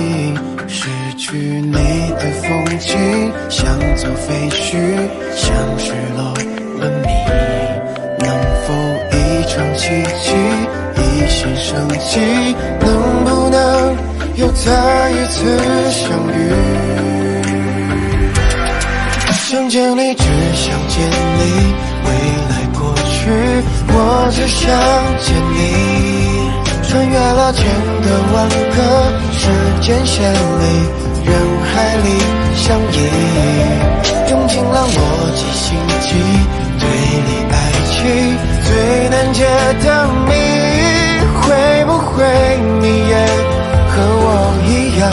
失去你的风景，像座废墟，像失落文明。能否一场奇迹，一线生机？能不能又再一次相遇？想见你，只想见你，未来过去，我只想见你。穿越了千个万个时间线里，人海里相依，用尽了逻辑心机，对你爱情最难解的谜。会不会你也和我一样，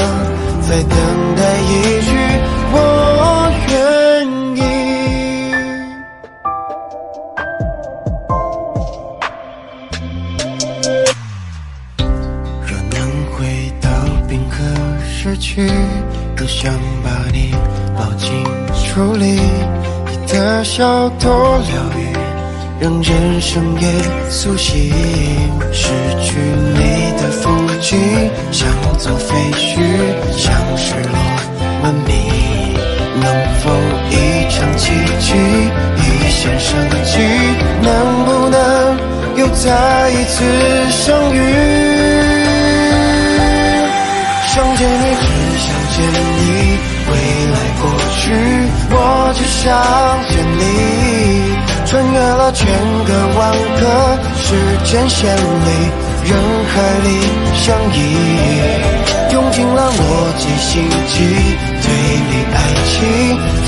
在等待一句我愿意？若能回到冰河时期，多想把你抱进处理，你的笑多疗愈，让人生也苏醒。失去你的风景，像座废墟，像失落文明。能否一场奇迹，一线生机？能不能又再一次相遇？想见你，只想见你，未来过去，我只想见你。穿越了千个万个时间线里，人海里相依，用尽了逻辑心机，对你爱情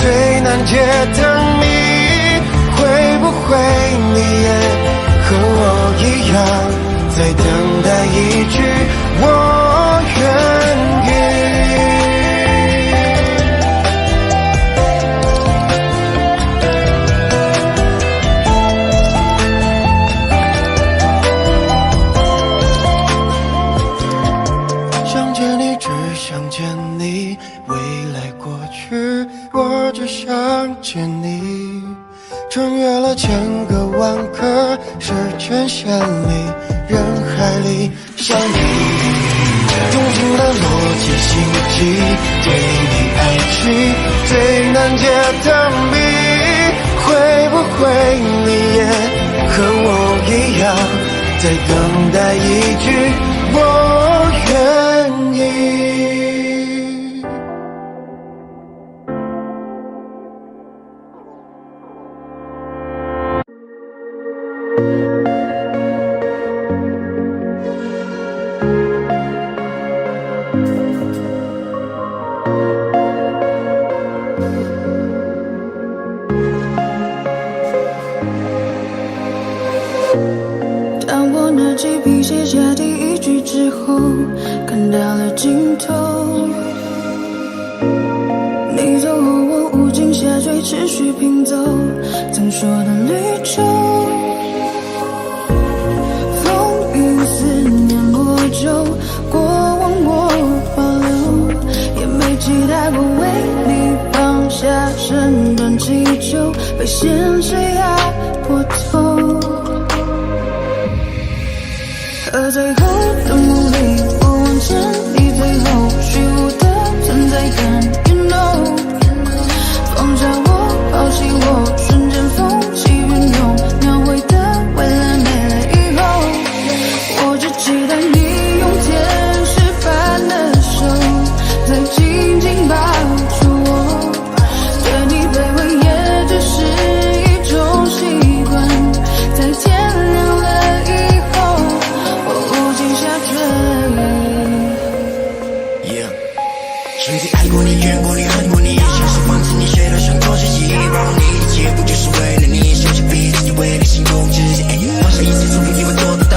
最难解的谜。会不会你也和我一样，在等待一句我愿意？想见你，只想见你，未来过去，我只想见你。穿越了千个万个时间线里，人海里相依，用尽了逻辑心机，对你爱情最难解的谜。会不会你也和我一样，在等待一句我愿意？当我拿起笔写下第一句之后，看到了尽头。你走后，我无尽下追持续拼走曾说的旅程。风雨思念魔咒，过往我保留，也没期待过为你放下身段祈求，被现实压破头。而最后的努力，我往前，你最后虚无的存在感 ，You know。放下我，抛弃我，瞬间风起云涌，描绘的未来没了以后，我只期待你用天使般的手，再紧紧抱住我。对你卑微也只是一种习惯，在天亮了以后，我无尽下坠。曾经爱过你，怨过你，恨过你，像是放肆你，谁都想做自己，包容你的结不就是为了你，手起彼此为你心中之己，放下一切束缚，以为做得到，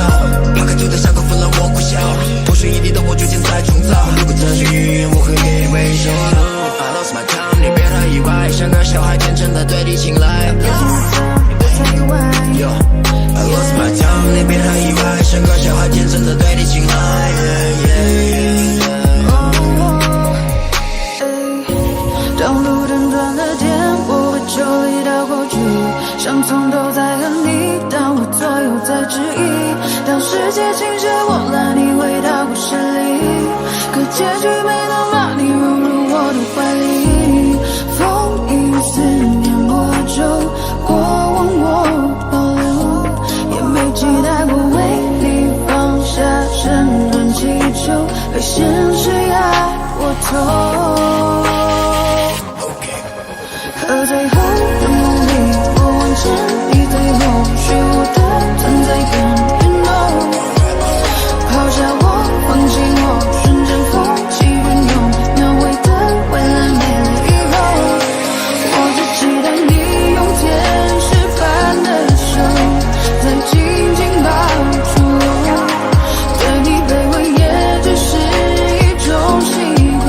抛开旧的伤口，分了我苦笑，破碎一地的我逐渐在重造，如果这是预言，我会给你微笑。I lost my time， 你别太意外，像个小孩天真的对你青睐。I lost my time， 你别太意外，像个小孩天真的对你青睐。当路灯转了点，我会抽离到过去，像从头在和你，当我左右在质疑，当世界倾斜我拉你回到故事里，可结局没能把你融入我的怀里。风雨思念魔咒，过往我保留，也没期待过为你放下身段祈求，被现实压过头。而最后的努力，我往前，你最后虚无的存在感 ，You know。抛下我，放弃我，瞬间风起云涌，描绘的未来没了以后，我只期待你用天使般的手，再紧紧抱住我。对你卑微也只是一种习惯。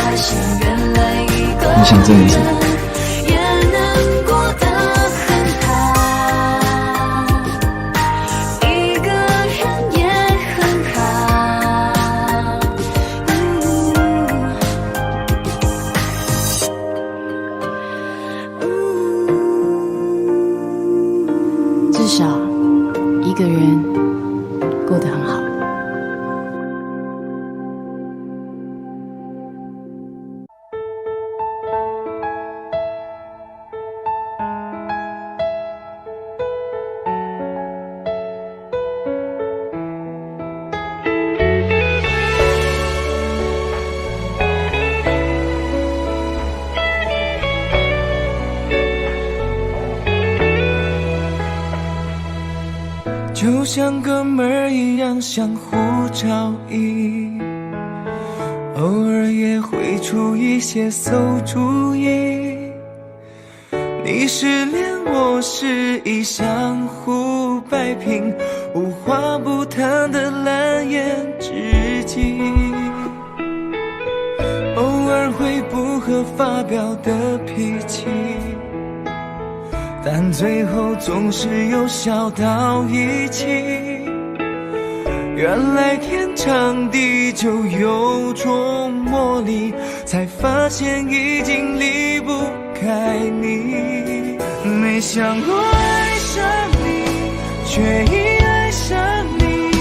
发现原来一个你想这样子人也能过得很好，一个人也很好。至少一个人过得很好。就像哥们儿一样相互照应，偶尔也会出一些馊主意。你失恋，我失意，相互摆平，无话不谈的蓝颜知己。偶尔会不合发表的脾气，但最后总是又笑到一起。原来天长地久有种魔力，才发现已经离不开你。没想过爱上你，却已爱上你，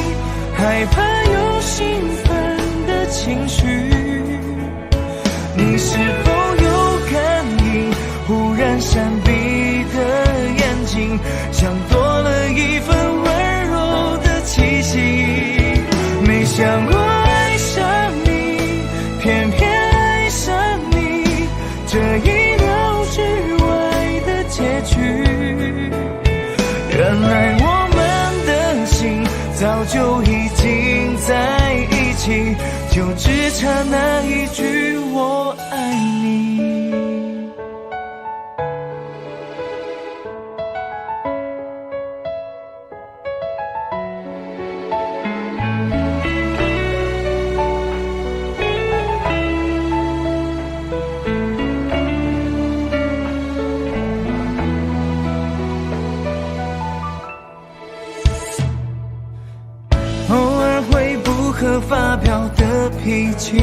害怕有兴奋的情绪。你是否有感应？忽然闪避的眼睛，像多了一份温柔的气息。没想过爱上你，偏偏爱上你，这意料之外的结局。原来我们的心早就已经在一起，就只差那一句我爱你。偶尔会不合发表的脾气，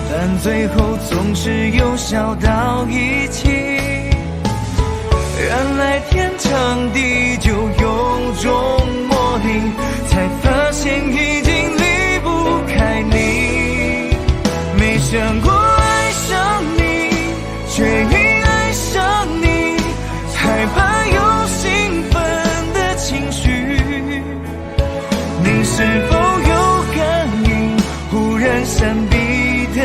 但最后总是又笑到一起。原来天长地久有种魔力，才发现已经离不开你。没想过爱上你，却已爱上你，害怕有兴奋的情绪。你是否有感应？忽然闪避的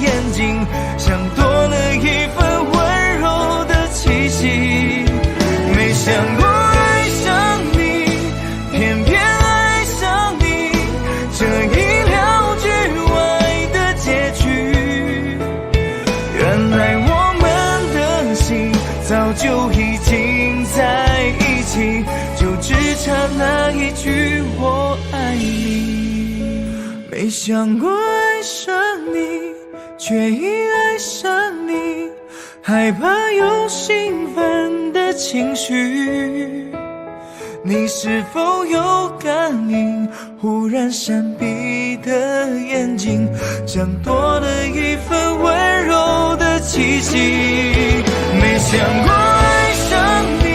眼睛，像多了一份温柔的气息。没想过爱上你，偏偏爱上你，这意料之外的结局。原来我们的心早就已经在一起，就只差那一句我爱你。没想过爱上你，却已爱上你，害怕有兴奋的情绪。你是否有感应？忽然闪避的眼睛，像多了一份温柔的气息。没想过爱上你，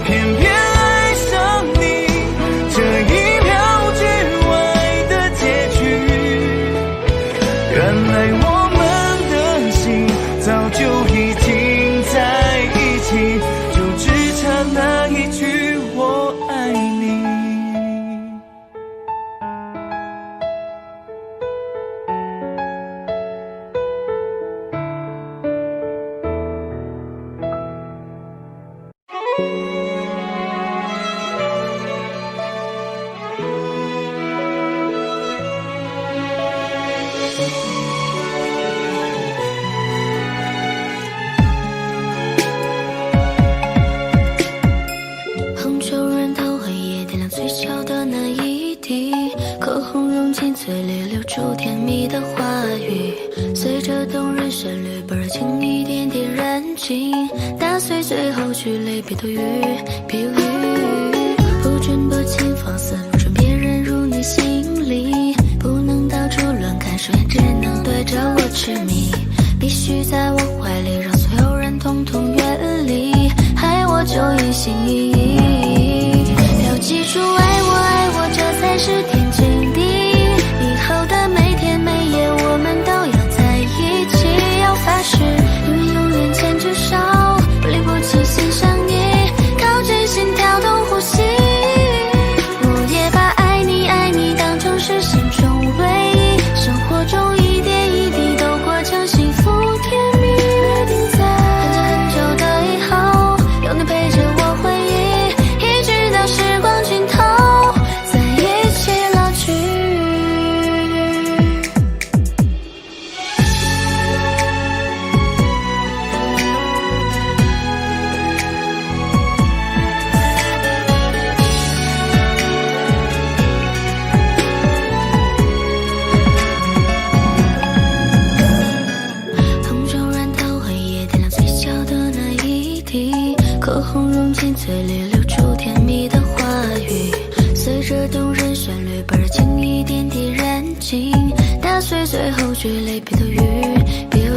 偏偏爱上你，这意料之外的结局。原来我们的心早就已经在一起，就只差那一句我爱你。境，打碎最后句泪，别多余，别犹豫。不准多情放肆，不准别人入你心里，不能到处乱看手眼，只能对着我痴迷。必须在我怀里，让所有人统统远离，爱我就一心一意。要记住，爱我爱我，这才是天经地义。以后的每天每夜，我们都要在一起，要发誓永远牵着手，不离不弃，心相依，靠近心跳动呼吸。我也把爱你爱你当成是心中唯一，生活中一点一滴都过成幸福甜蜜。约定在很久很久的以后，有你陪着我回忆，一直到时光尽头，在一起老去。同舟燃灯黑夜，点亮最小的那一滴，口红融进嘴里，流出甜蜜的话语，随着动人旋律，把热情一点点燃尽，打碎最后句泪，别多余，别犹豫。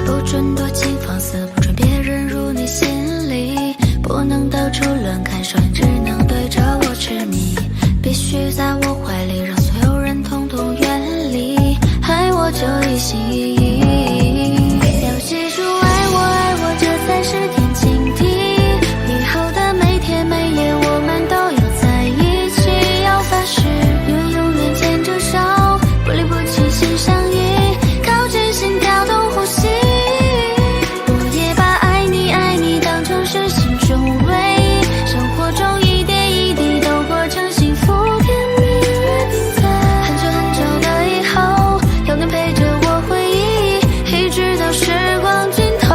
不准多情放肆，不准别人入你心里，不能到处乱看手眼，只能对着我痴迷。必须在我怀里，让所有人统统远离，爱我就一心一意。要记住，爱我爱我，这才是天经地义。以后的每天每夜，我们都要在一起，要发誓永远牵着手，不离不弃，心相依，靠近心跳动呼吸。我也把爱你爱你当成是心中唯一，生活中一点一滴都过成幸福甜蜜。约定在很久很久的以后，有你陪着我回忆，一直到时光尽头。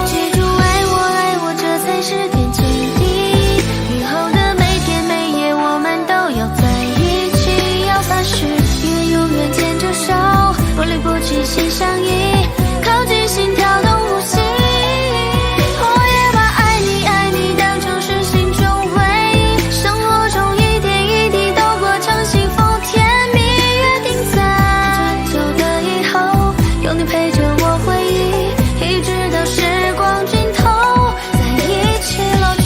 记住，爱我爱我，这才是天经地义。以后的每天每夜，我们都要在一起，要发誓永远牵着手，不离不弃，心相依，靠近心跳动呼吸。我也把爱你爱你当成是心中唯一，生活中一点一滴都过成幸福甜蜜。约定在很久很久的以后，有你陪着我回忆，一直到时光尽头，在一起老去。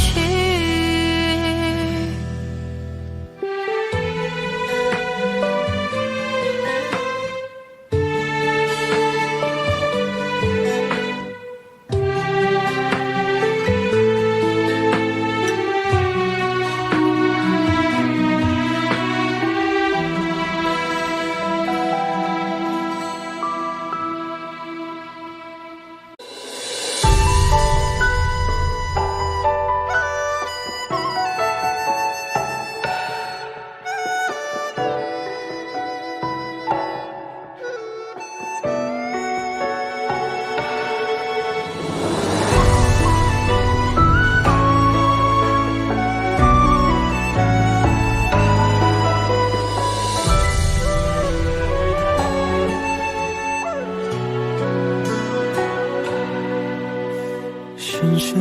深深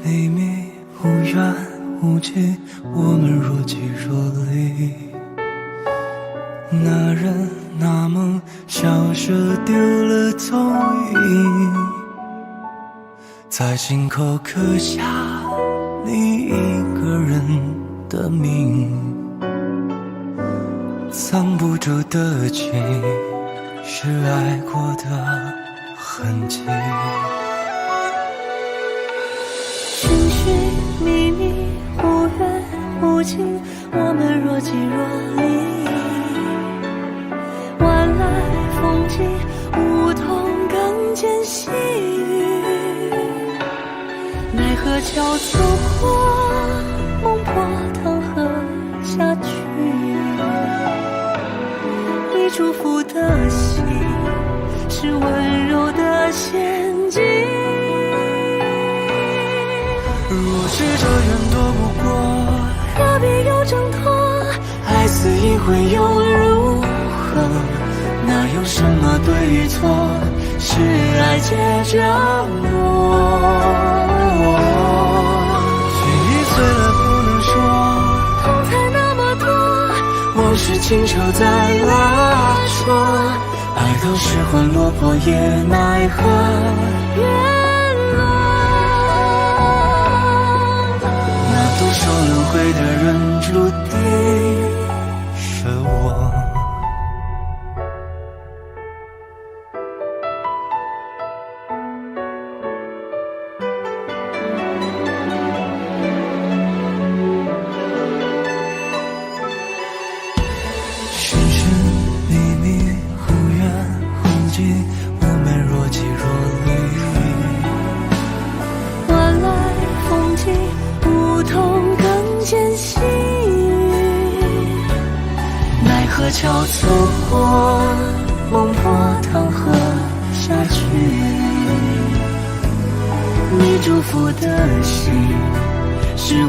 秘密，无缘无际，我们若即若离。那人那梦，消失丢了踪影，在心口刻下你一个人的名。藏不住的情，是爱过的痕迹。寻寻觅觅，无缘无尽，我们若即若离。晚来风景，梧桐更见细雨。奈何桥走过，梦破汤喝下去。你祝福的心，是温柔的陷阱。若是这缘躲不过，何必又挣脱？爱死一回又如何？哪有什么对与错？是爱结着我。记忆碎了不能说，痛才那么多，往事情愁在拉扯，爱到失魂落魄也奈何。原谅那独守轮回的人注定是我。寻寻觅觅，忽远忽近，我们若即若离。换来风景，不同更艰辛。奈何桥错过，梦破汤喝下去。你祝福的心，是温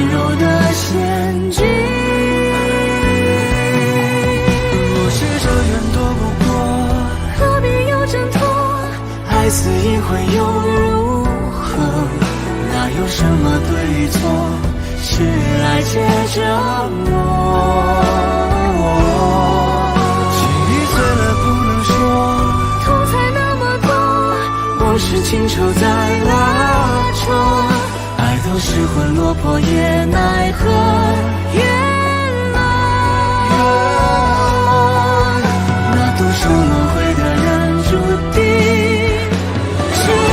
柔的陷阱。若是这缘躲不过，何必又挣脱？爱似一回又如何？哪有什么对与错？是爱结着我。记忆碎了不能说，痛才那么多，往事情愁在拉扯，爱到失魂落魄也奈何。原谅那独守轮回的人注定是我。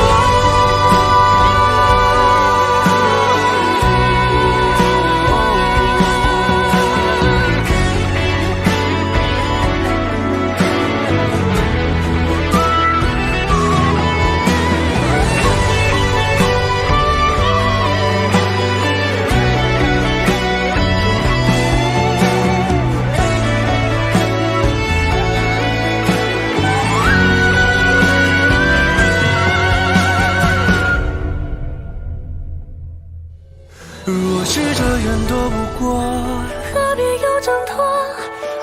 若是这缘躲不过，何必又挣脱？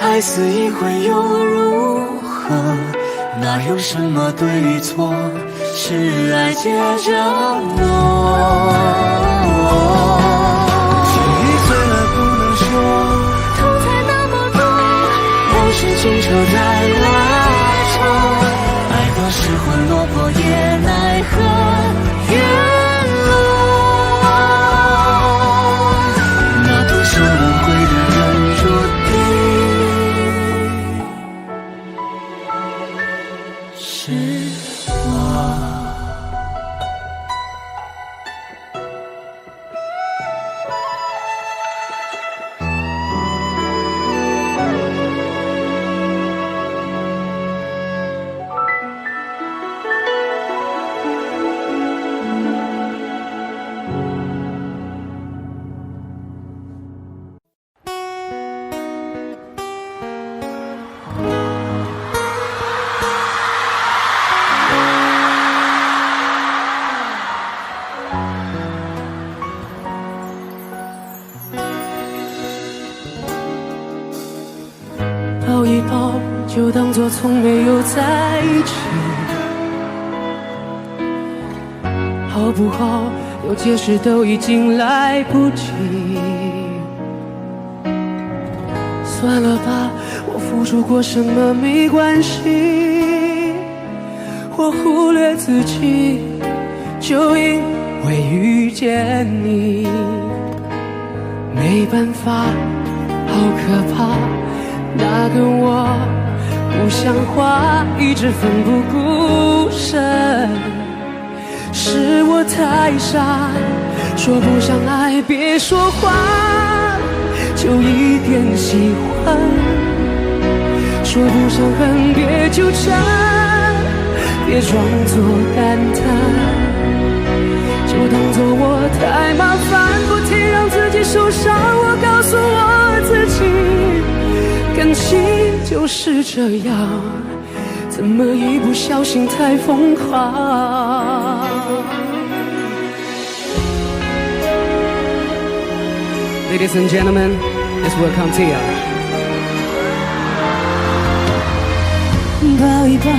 爱似一回又如何？哪有什么对与错？是爱结着我。记忆碎了不能说，痛才那么多，往事情愁在拉扯，爱到失魂落魄也奈何。原谅那独守轮回的人注定是我。抱一抱，就当作从没有在一起。好不好？有解释都已经来不及。算了吧，我付出过什么没关系。我忽略自己，就因为遇见你。没办法，好可怕。那个我不像话，一直奋不顾身，是我太傻，说不上爱别说话，就一点喜欢，说不上恨别纠缠，别装作感叹，就当作我太麻烦，不停让自己受伤。我告诉我自己，感情就是这样，怎么一不小心太疯狂。Ladies and gentlemen, let's welcome Tia. 抱一抱，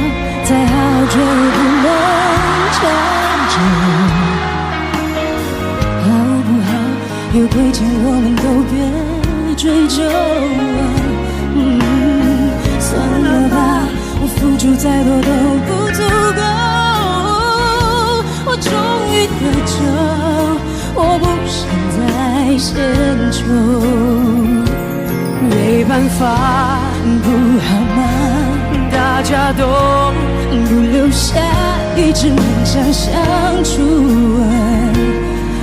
再好就不能长久，好不好？有亏欠我们都别追究。算了吧，我付出再多都不足够。我终于得救，我不想再献丑。没办法，不好吗？大家都不留下一直勉强相处，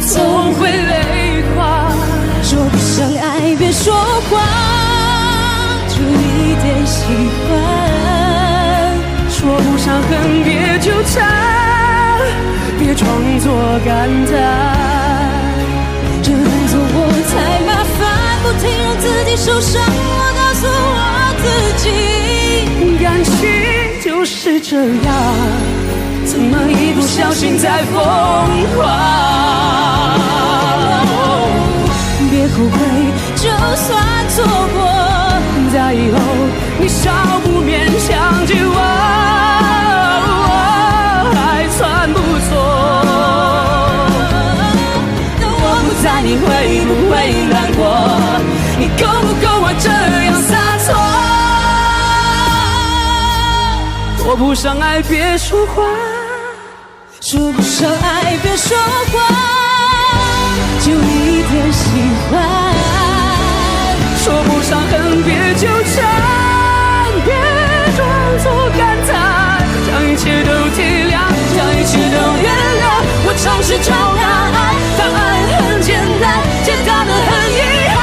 总会累垮。说不上爱别说谎，就一点喜欢。说不上恨别纠缠，别装作感叹。这动作我太麻烦，不停让自己受伤。我告诉我自己，感情就是这样，怎么一不小心再疯狂？别后悔，就算错过，在以后你少不勉强着我，还算不错。等我不在，你会不会难过？你够不够我这样洒脱？说不上爱别说谎，说不上爱别说谎，就一点喜欢。说不上恨别纠缠，别装作感叹，将一切都体谅，将一切都原谅。我尝试找答案，答案很简单，简单的很遗憾。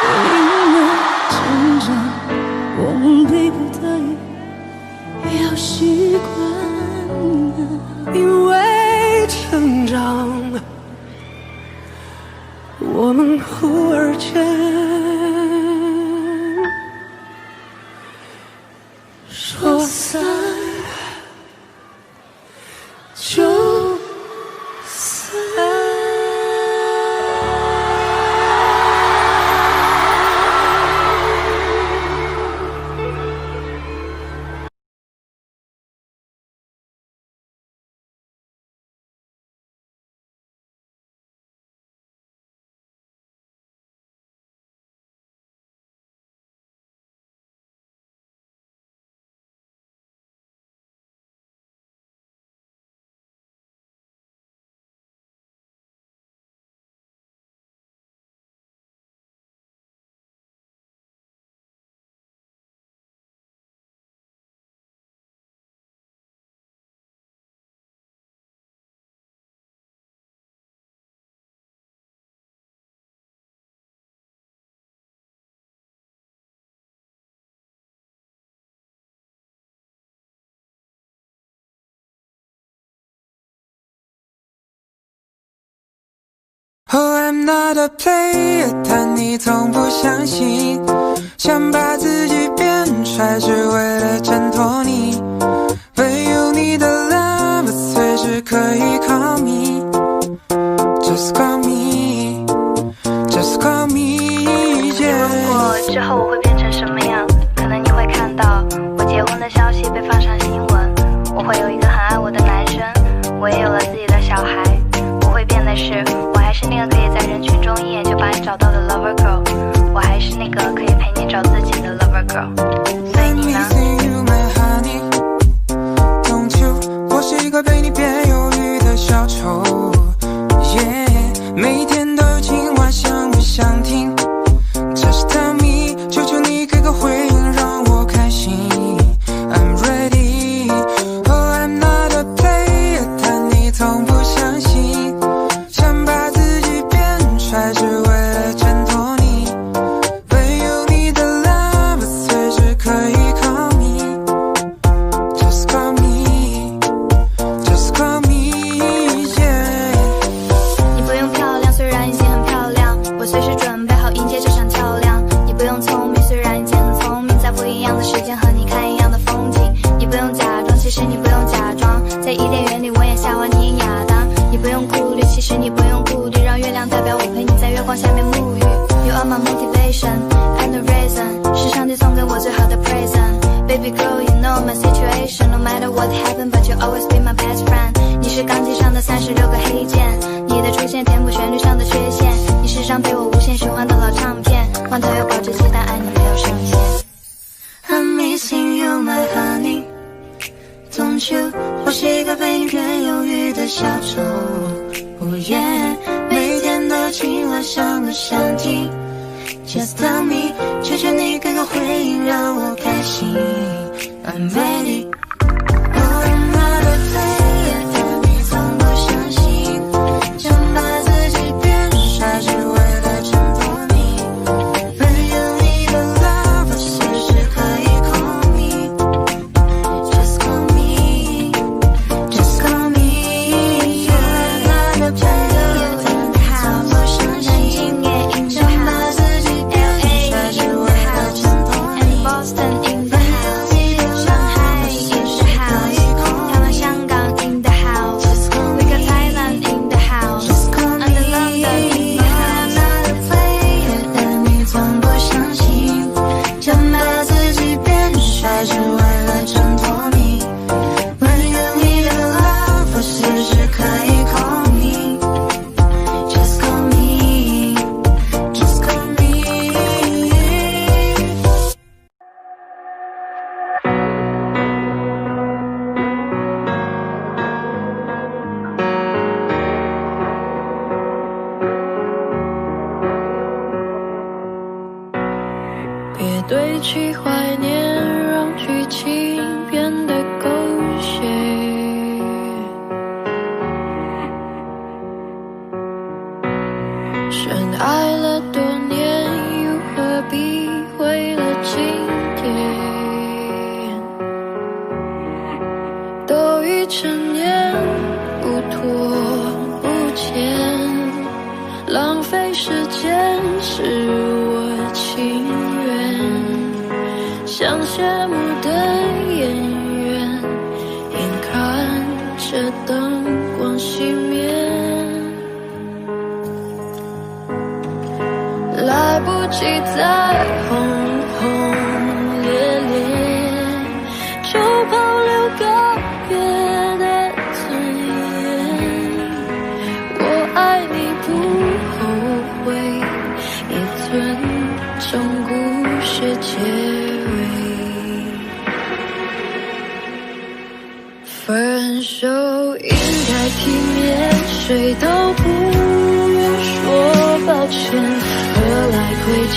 因为成长，我们逼不得已要习惯。因为成长，我们忽而间说散就散。Oh, I'm not a player， 但你从不相信，想把自己变帅，只为了挣脱你。唯有你的 love， 随时可以 call me，Just call me，Just call me。问我之后我会变成什么样？可能你会看到我结婚的消息被放上新闻，我会有一个很爱我的男生，我也有了自己的小孩。我会变的是，我还是那个可以在人群中一眼就把你找到的 lover girl， 我还是那个可以陪你找自己的 lover girl。所以你呢？我是一个被你变忧郁的小丑， 每天都有情话想不想听？Just tell me， 求求你 situation and the reason 是上帝送给我最好的 present。Baby girl, you know my situation. No matter what happened, but you always be my best friend. 你是钢琴上的36个黑键，你的出现填补旋律上的缺陷。你时常被我无限循环的老唱片，换头又保持期待，爱你没有上限。I'm missing you, my honey. Don't you？ 我是一个被人忧郁的小丑。Oh yeah， 每天都青蛙上了相机。Just tell me， 求求你给个回应，让我开心。I'm ready。I'm not a player， 但你从不相信，想把自己变帅，只为了衬托你。没有你的 love， 随时可以 call me。Just call me，Just call me。I'm not a player， 但你从不相信，想把自己Boston in the house， 上海 in the house， 台湾香港 in the house，We got Thailand in the house，And London in the house。 I'm not a player， 但你从不相信，想把自己变帅，只为了衬托你。没有你的 love， 我随时可以 call me，Just call me，Just call me。别堆砌怀念，让剧情变得狗血。深爱了多年，又何必为了经典？都已成年，不拖不欠，浪费时间是我情愿。像谢幕的演员，眼看着灯光熄灭，来不及再轰轰烈烈，就保留告别的尊严。我爱你不后悔，也尊重故事结尾。分手应该体面，谁都不愿说抱歉，何来亏欠？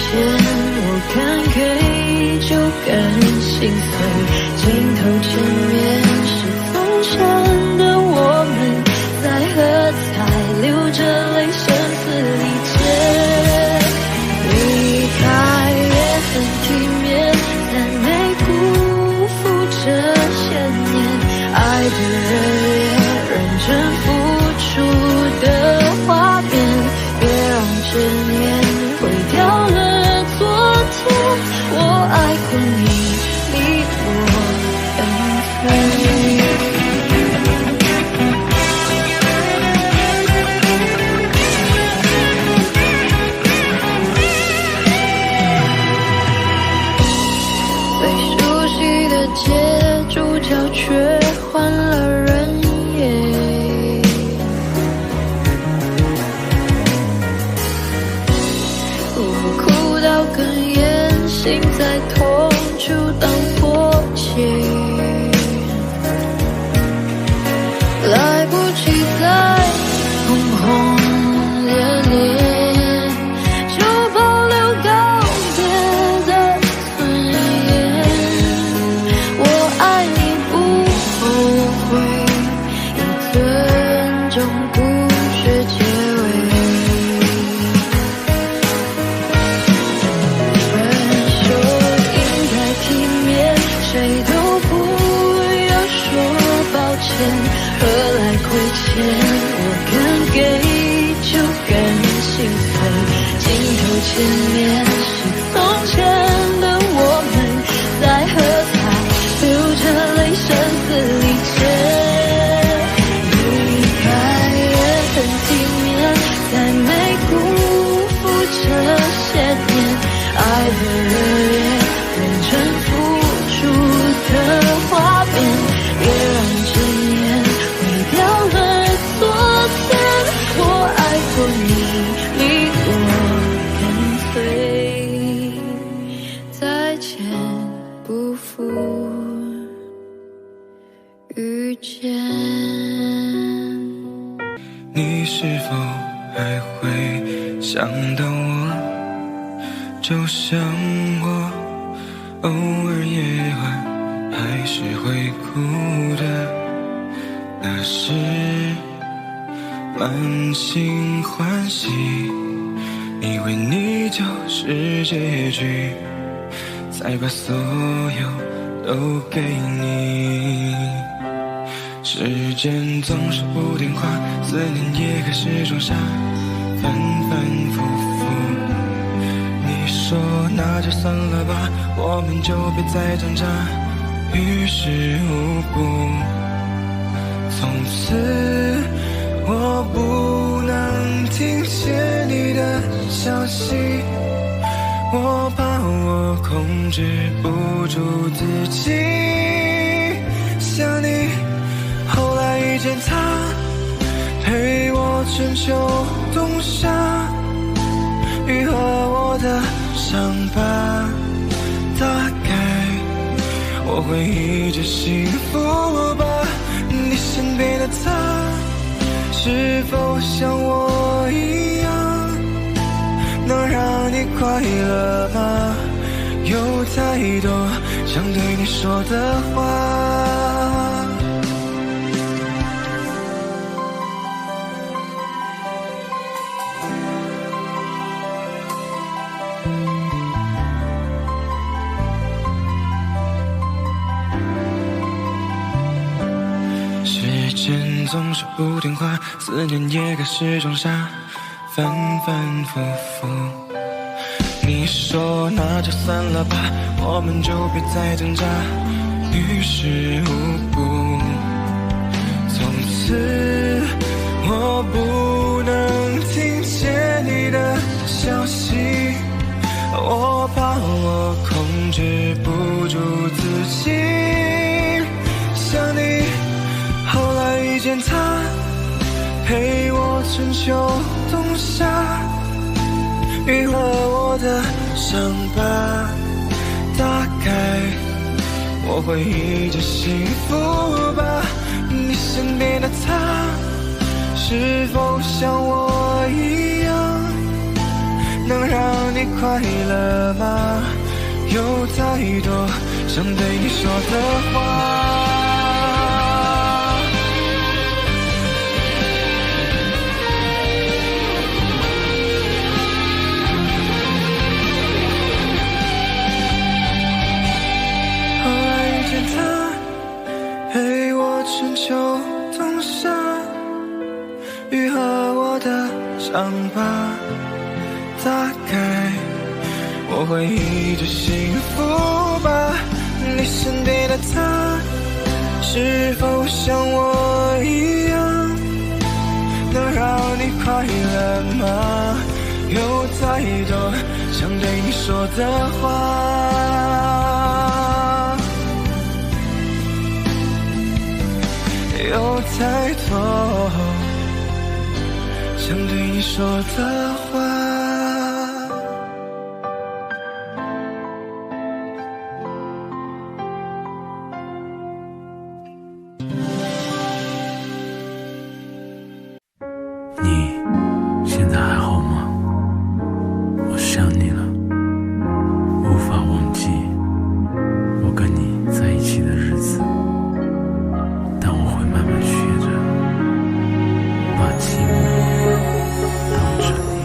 我敢给就敢心碎，镜头前面是从前的我们，在喝彩，流着泪，声嘶力竭。离开也很体面，但没辜负这些年爱的热烈，认真付出的画面，别让执念毁掉了昨天。我爱过你，你我恩怨。最熟悉的街，主角却换了人耶。我哭到哽咽，心在痛楚当迫切，来不及再轰轰烈烈，就保留告别的尊严。我爱你不后悔，也尊重故事结尾。分手应该体面，谁都不要说抱歉，何来亏欠？我敢给就敢心碎，镜头前面是从前的我们，在喝彩，流着泪，声嘶力竭。离开也很体面，在没辜负这些年到我，就像我偶尔夜晚还是会哭的，那是满心欢喜，以为你就是结局，才把所有都给你。时间总是不听话，思念也开始装傻，反反复复。你说那就算了吧，我们就别再挣扎，于事无补。从此我不能听见你的消息，我怕我控制不住自己。想你后来遇见他，陪我春秋冬夏，愈合我的伤疤。大概我会一直幸福吧。你身边的他，是否像我一样，能让你快乐吗？有太多想对你说的话。时间总是不听话，思念也开始装傻，反反复复。你说那就算了吧，我们就别再挣扎，于事无补。从此我不能听见你的消息，我怕我控制不住自己。想你后来遇见他，陪我春秋冬夏，愈合我的伤疤。大概我会一直幸福吧。你身边的他，是否像我一样，能让你快乐吗？有太多想对你说的话。陪我春秋冬夏，愈合我的伤疤。大概我会一直幸福吧。你身边的他，是否像我一样，能让你快乐吗？有太多想对你说的话。有太多想对你说的话。你现在还好吗？我想你了，无法忘记我跟你在一起的日子。但我会慢慢学着把寂寞当真理。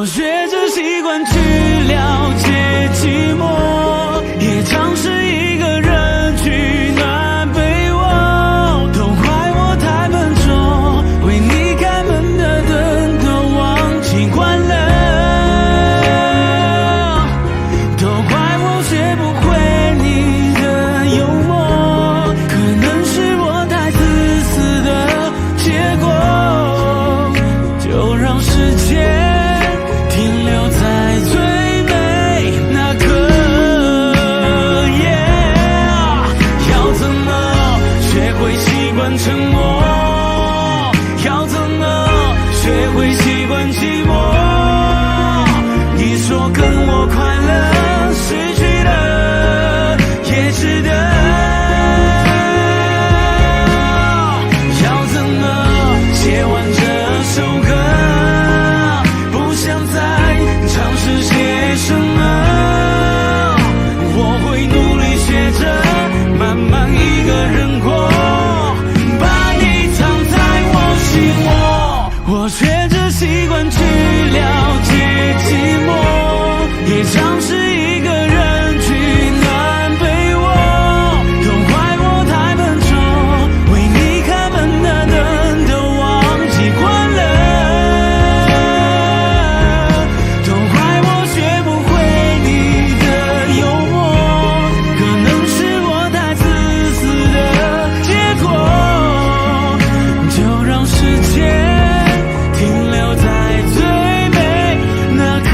我学着习惯去了解寂寞，也尝试一个人取暖被窝，都怪我太笨拙，为你开门的灯都忘记关了，都怪我学不会你的幽默，可能是我太自私的结果，就让时间停留在最美那刻。要怎么学会习惯沉默？要怎么学会习惯寂寞？你说跟我快乐，失去了也值得。要怎么写完这首歌？不想再尝试些什么，我会努力学着慢慢一个人过，把你藏在我心窝。我学着习惯去了解寂寞，也尝试一个人取暖被窝，都怪我太笨拙，为你开门的灯都忘记关了，都怪我学不会你的幽默，可能是我太自私的结果，就让时间停留在最美那刻。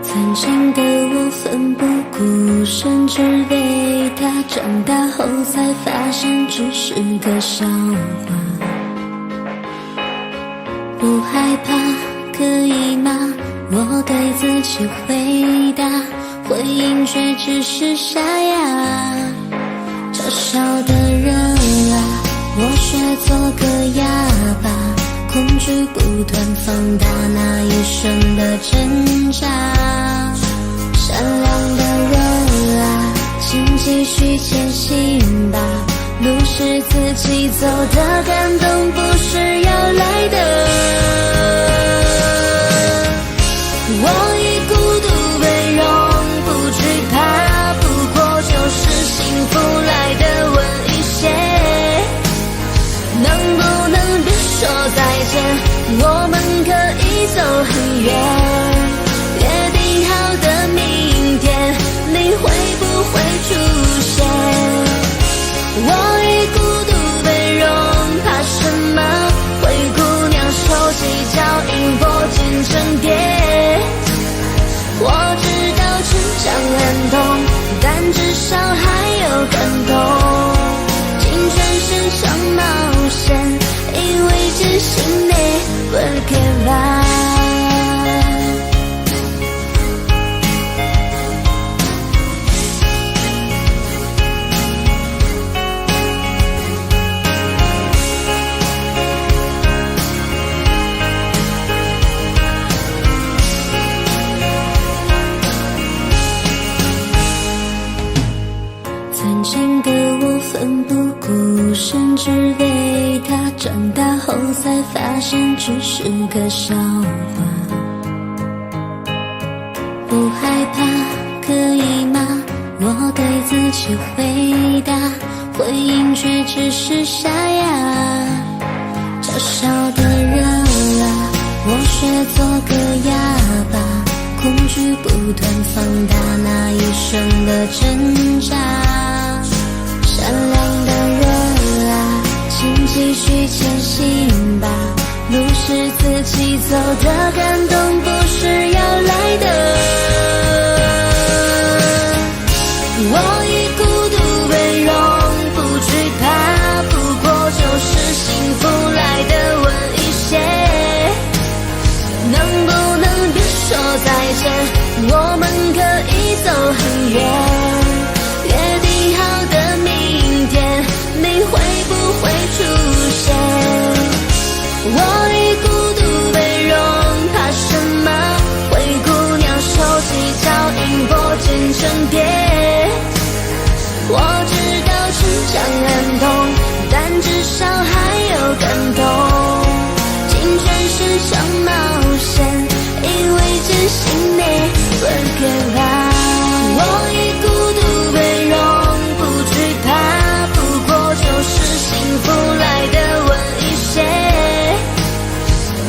曾经的我奋不顾身，只为他，长大后才发现只是个笑话。不害怕，可以吗？我对自己回答，回应却只是沙哑。嘲笑的人啊，我学做个哑巴，恐惧不断放大那一瞬的挣扎。善良的人啊，请继续前行吧，路是自己走的，感动不是要来的。我以孤独为荣，不惧怕，不过就是幸福来的晚一些。能不能别说再见，我们可以走很远，约定好的明天，你会不会出现？我以孤独为荣，怕什么？灰姑娘手起脚印，拨进成蝶。我知道成长很痛，但至少还有感动。青春是场冒险，因为真心你will give up。曾经的我奋不顾身，只为他，长大后才发现只是个笑话。不害怕，可以吗？我对自己回答，回应却只是沙哑。嘲笑的人啊，我学做个哑巴，恐惧不断放大那一瞬的挣扎。善良的人啊，请续前行吧，路是自己走的，感动不是要来的。我已孤独被容，不惧怕，不过就是幸福来的晚一些。能不能别说再见，我们可以走很远。约定好的明天，你会不会出现？我已孤独被容，怕什么？灰姑娘手起脚印，拨剑成蝶。我知道成长很痛，但至少还有感动。青春是场冒险，因为坚信 never give up。我已孤独被容，不惧怕，不过就是幸福来的晚一些。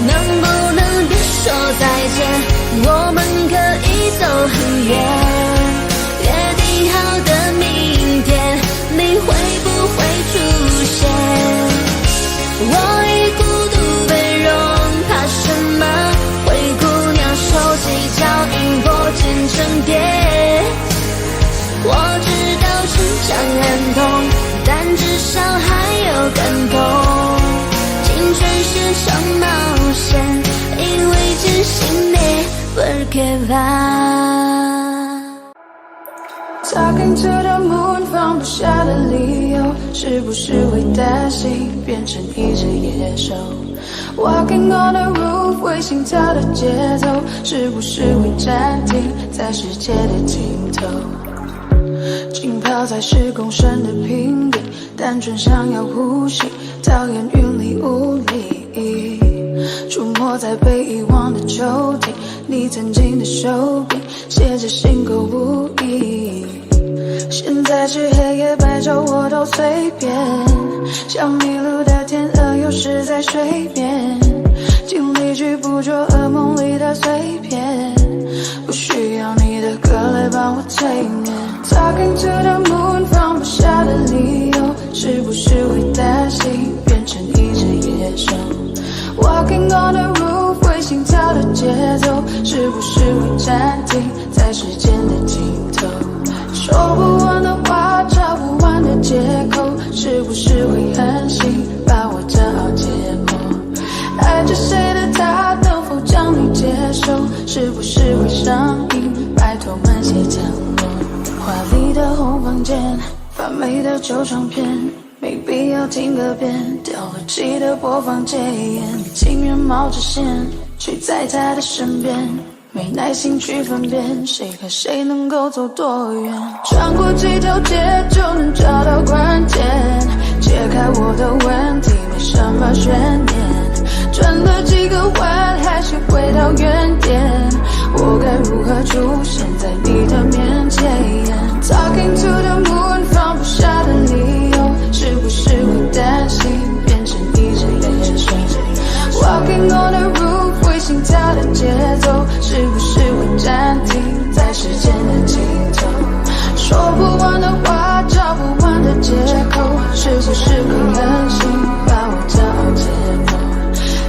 能不能别说再见，我们可以走很远。约定好的明天，你会不会出现？我已孤独被容，怕什么？灰姑娘手起脚印，拨剑成蝶。我知道成长很痛，但至少还有感动。青春是场冒险，因为坚信 never give up。Talking to the moon， 放不下的理由，是不是会担心变成一只野兽 ？Walking on the roof， 会心跳的节奏，是不是会暂停在世界的尽头？浸泡在10公升的瓶底，单纯想要呼吸，讨厌云里雾里。出没在被遗忘的抽屉，你曾经的手笔，写着心口不一。现在是黑夜白昼我都随便，像迷路的天鹅有时在水边，尽力去捕捉噩梦里的碎片，不需要你的歌来帮我催眠。Talking to the moon， 放不下的理由，是不是会担心变成一只野兽 ？Walking on the roof， 会心跳的节奏，是不是会暂停在时间的尽头？说不完的话，找不完的借口，是不是会狠心把我骄傲解剖？爱着谁的他，能否将你接受？是不是会上瘾？拜托慢些降落。华丽的红房间，发霉的旧唱片，没必要听个遍。掉了机的播放键，你情愿冒着险去在他的身边。没耐心去分辨谁和谁能够走多远，穿过几条街就能找到关键，解开我的问题没什么悬念，转了几个弯还是回到原点，我该如何出现在你的面前 Talking to the moon， 放不下的理由，是不是会担心变成一只野兽 Walking on the roof， 会心跳的节奏，是不是会暂停在时间的尽头？说不完的话，找不完的借口，是不是会狠心把我骄傲解剖？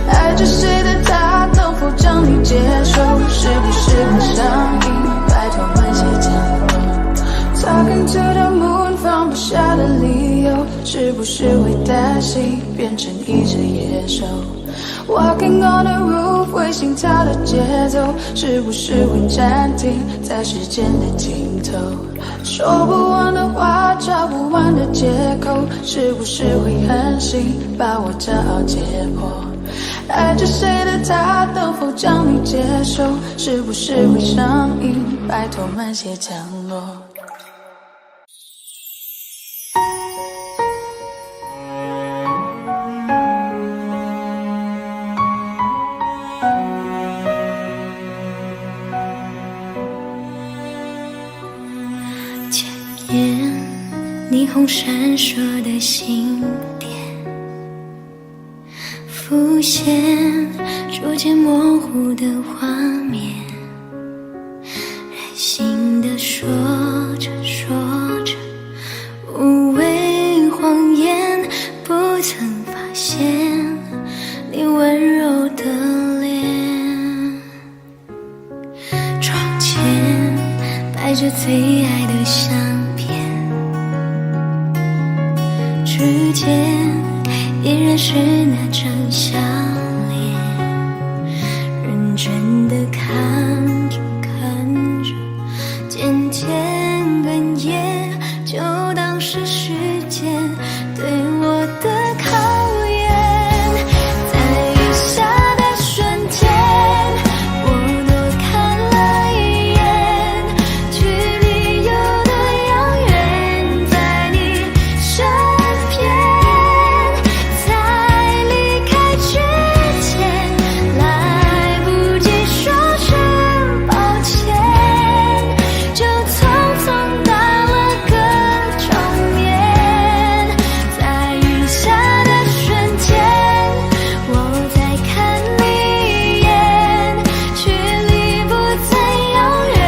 爱着谁的他，能否将你接受？是不是会上瘾？拜托慢些降落。Talking to the moon， 放不下的理由，是不是会担心变成一只野兽？Walking on the roof， 会心跳的节奏，是不是会暂停在时间的尽头？说不完的话，找不完的借口，是不是会狠心把我骄傲解剖？爱着谁的他，能否将你接受？是不是会上瘾？拜托慢些降落。霓虹闪烁的星点浮现，逐渐模糊的画面，任性的说着说着，无谓谎言不曾发现，指尖依然是那张笑脸，认真的看着看着，渐渐哽咽，就当是时间对我的考验。在雨下的瞬间，我多看了一眼，距离有多遥远，在你身边。在离开之前，来不及说声抱歉，就匆匆打了个照面。在雨下的瞬间，我再看你一眼，距离不再遥远，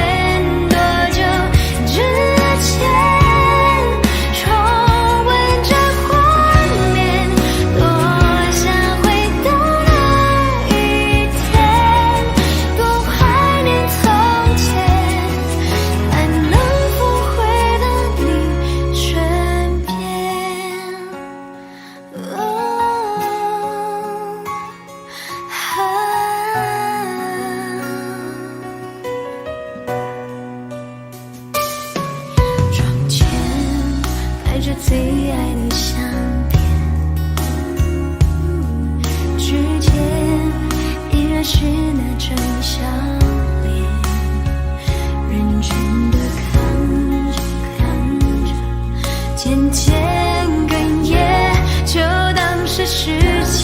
多久之前，重温这画面，多想回到那一天，多怀念从前，还能否回到你身边？窗前摆着最爱的相片，指尖依然是那张笑脸，认真的看着看着，渐渐哽咽，就当是时间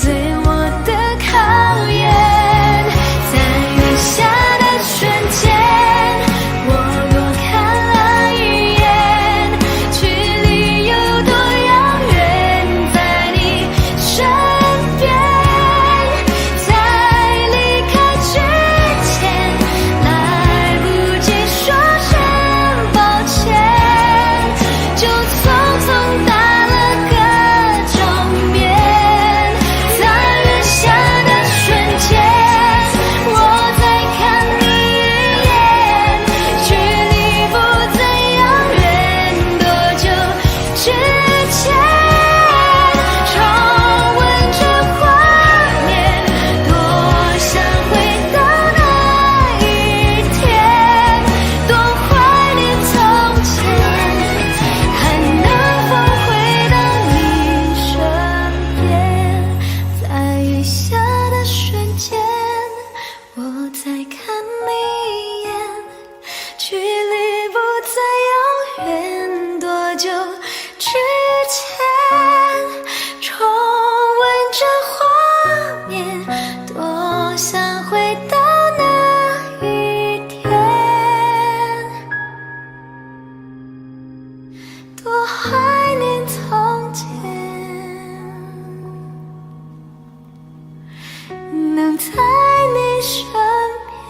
对我的考验。在雨下的瞬间，我多看了一眼，距离有多遥远，在你身边。在离开之前，来不及说声抱歉，就匆匆打了个照面。在雨下的瞬间，我再看你一眼，距离不再遥远，多久之前，重温这画面，多想回到那一天，多怀念从前，还能否回到你身边？在雨下的瞬间，我再看你一眼，距离不再遥远，多久之前，重温这画面，多想回到那一天，多怀念从前，能在你身边。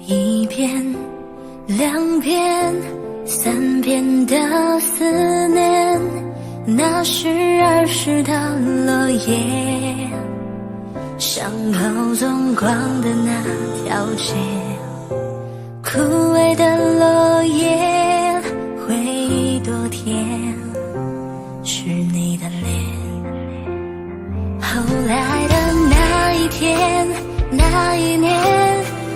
一遍、两遍、三遍的思念，那是儿时的落叶，像好纵光的那条街，枯萎的落叶，回忆多甜，是你的脸。后来的那一天，那一年，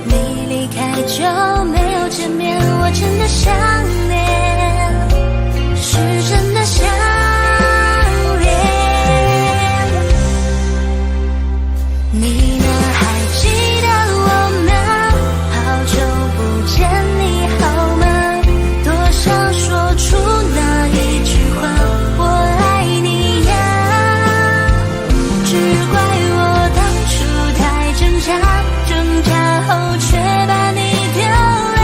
你离开就没有见面，我真的想念，是真的想念。你呢？还记得我吗？好久不见，你好吗？多想说出那一句话，我爱你呀。只怪我当初太挣扎，挣扎后却把你丢了。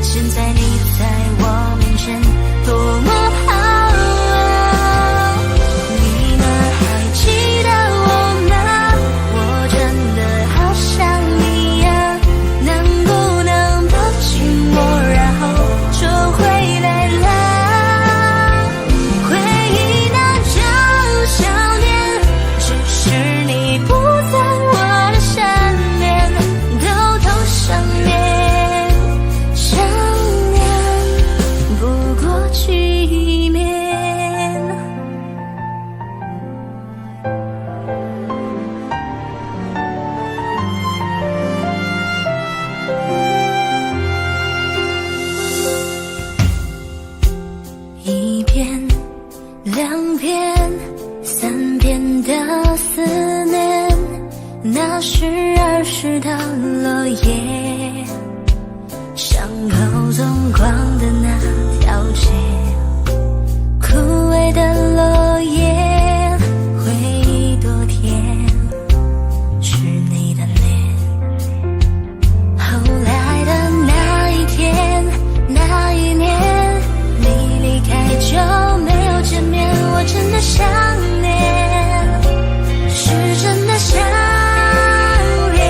现在你光的那条街，枯萎的落叶，回忆多甜，是你的脸。后来的那一天，那一年，你离开就没有见面，我真的想念，是真的想念。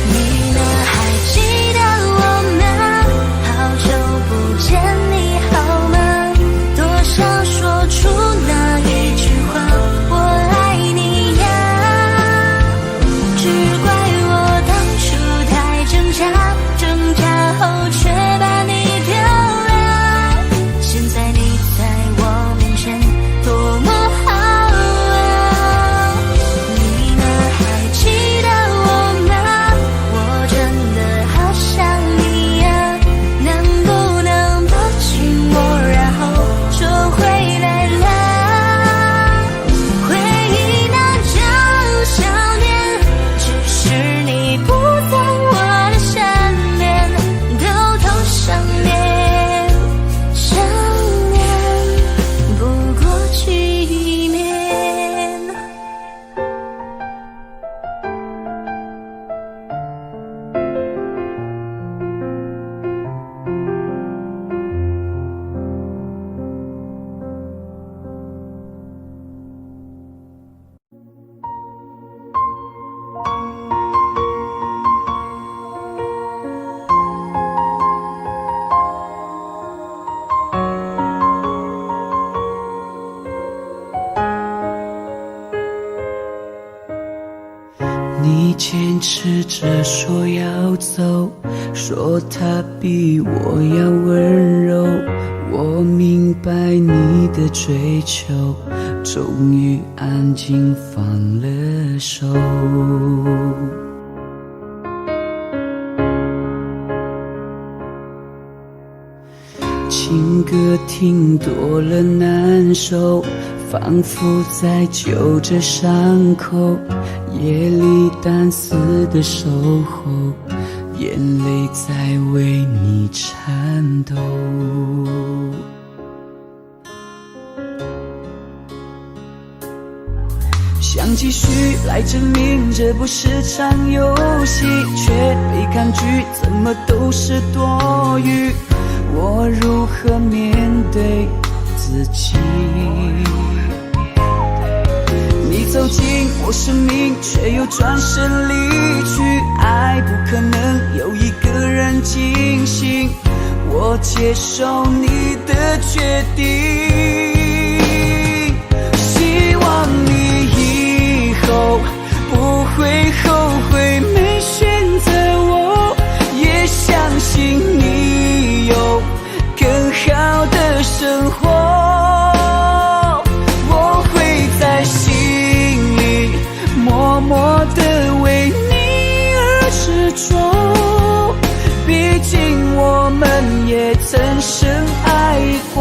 你呢，还记得我吗？好久不见，你好吗？多想说出那一句话，我爱你呀。只怪我当初太挣扎，挣扎后却把你丢了。现在你在我面前多么好啊！你呢，还记得我吗？我真的好想你呀，能不能抱紧我，然后说回来了？回忆那叫想念，只是你不在我的身边，偷偷想念，想念不过去面。你坚持着说要走，说他比我要温柔。我明白你的追求，终于安静放了手。情歌听多了难受，仿佛在揪着伤口，夜里单丝的守候，眼泪在为你颤抖。想继续来证明这不是场游戏，却被抗拒，怎么都是多余。我如何面对自己？你走进我生命，却又转身离去。爱不可能有一个人进行，我接受你的决定。希望你以后不会后悔没选择我，也相信你有更好的生活。我会在心里默默地为你而执着，毕竟我们也曾深爱过。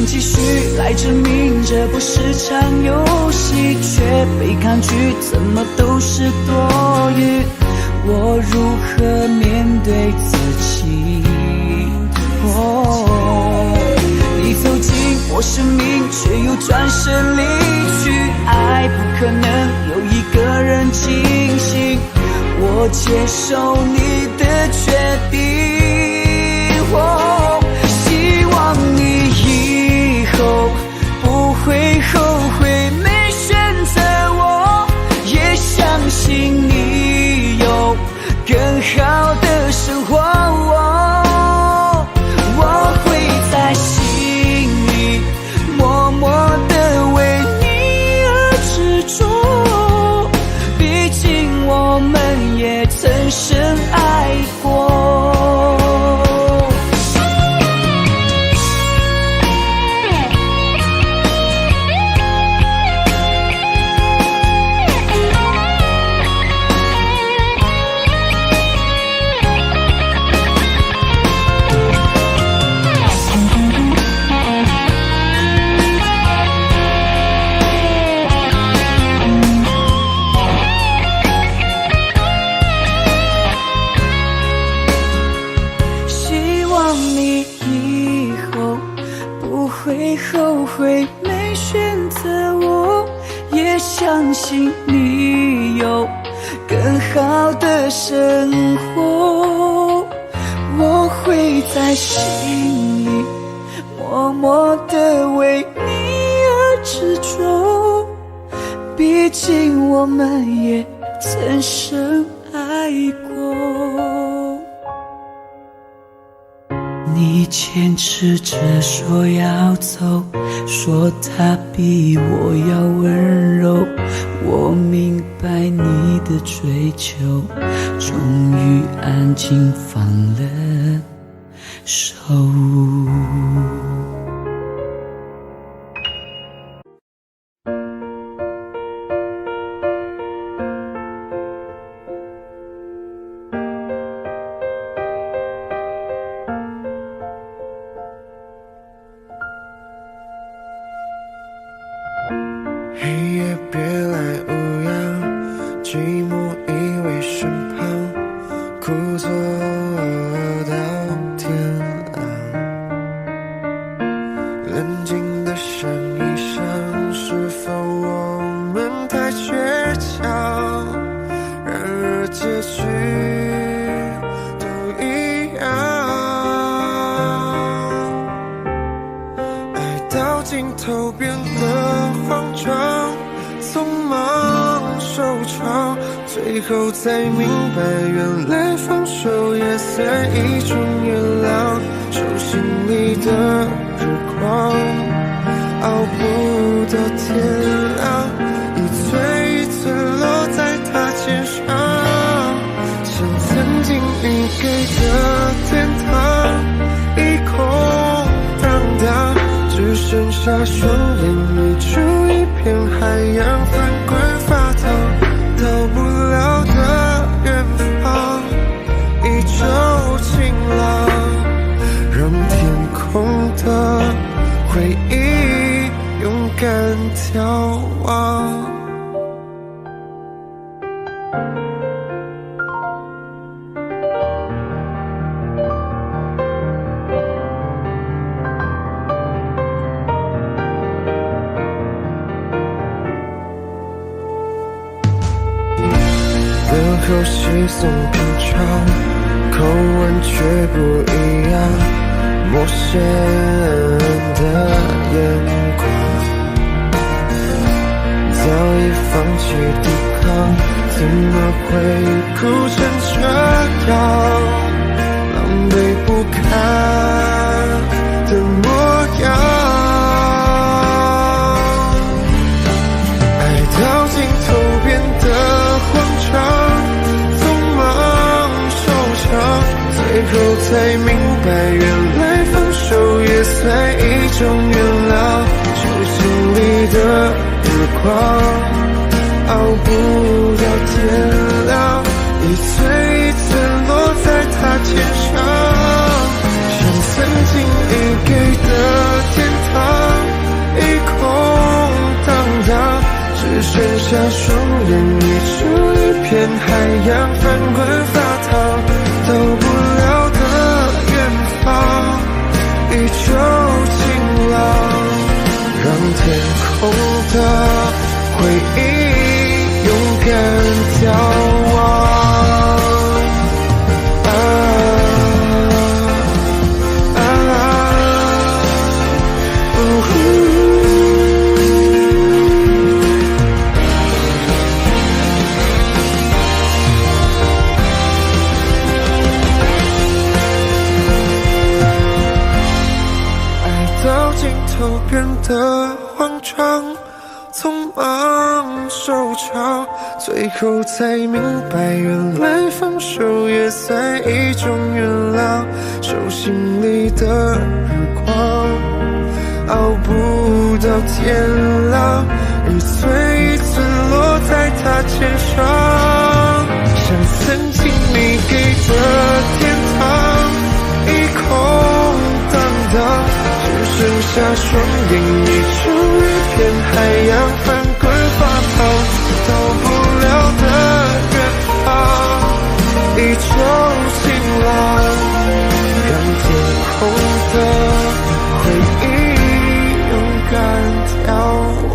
继续来证明这不是场游戏，却被抗拒，怎么都是多余。我如何面对自己？你走进我生命，却又转身离去。爱不可能有一个人进行，我接受你的决定。希望你以后不会后悔没选择我，也相信你有更好的生活。我会在心里默默地为你而执着，毕竟我们也曾深爱过。也相信你有更好的生活，我会在心里默默地为你而执着，毕竟我们也曾深爱过。你坚持着说要走，说他比我要温柔，我明白你的追求，终于安静放了手。黑夜别来无恙，寂寞依偎身旁，故作到天亮。冷静的想一想，是否我们太倔强？然而结局都一样，爱到尽头变得慌张，匆忙收场，最后才明白，原来放手也算一种原谅。手心里的日光，熬不到天亮，一寸一寸落在他肩上，像曾经你给的天堂，一空荡荡，只剩下双眼迷出一片海洋，翻滚发烫，到不了的远方，一周晴朗，让天空的回忆勇敢眺望。等候稀松平常，口吻却不一样，陌生的眼光，早已放弃抵抗，怎么会哭成这样，狼狈不堪的模样。爱到尽头变得慌张，匆忙收场，最后才明白，原来放手也算一种原谅。手心里的日光，熬不到天亮，一寸一寸落在他肩上，像曾经你给的天堂，一空荡荡，只剩下双眼迷出一片海洋，翻滚发烫，到不了的远方，一周晴朗，让天空的回忆勇敢眺望。到尽头变得慌张，匆忙收场，最后才明白，原来放手也算一种原谅。手心里的日光，熬不到天亮，一寸一寸落在他肩上，像曾经你给的天堂，一空荡荡，只剩下双眼迷出一片海洋，翻滚发烫，到不了的远方，一周晴朗，让天空的回忆勇敢眺望。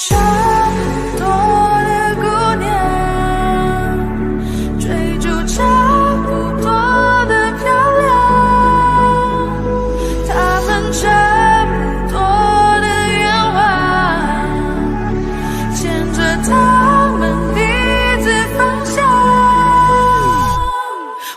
差不多的姑娘，追逐差不多的漂亮，她们差不多的愿望，牵着她们彼此方向。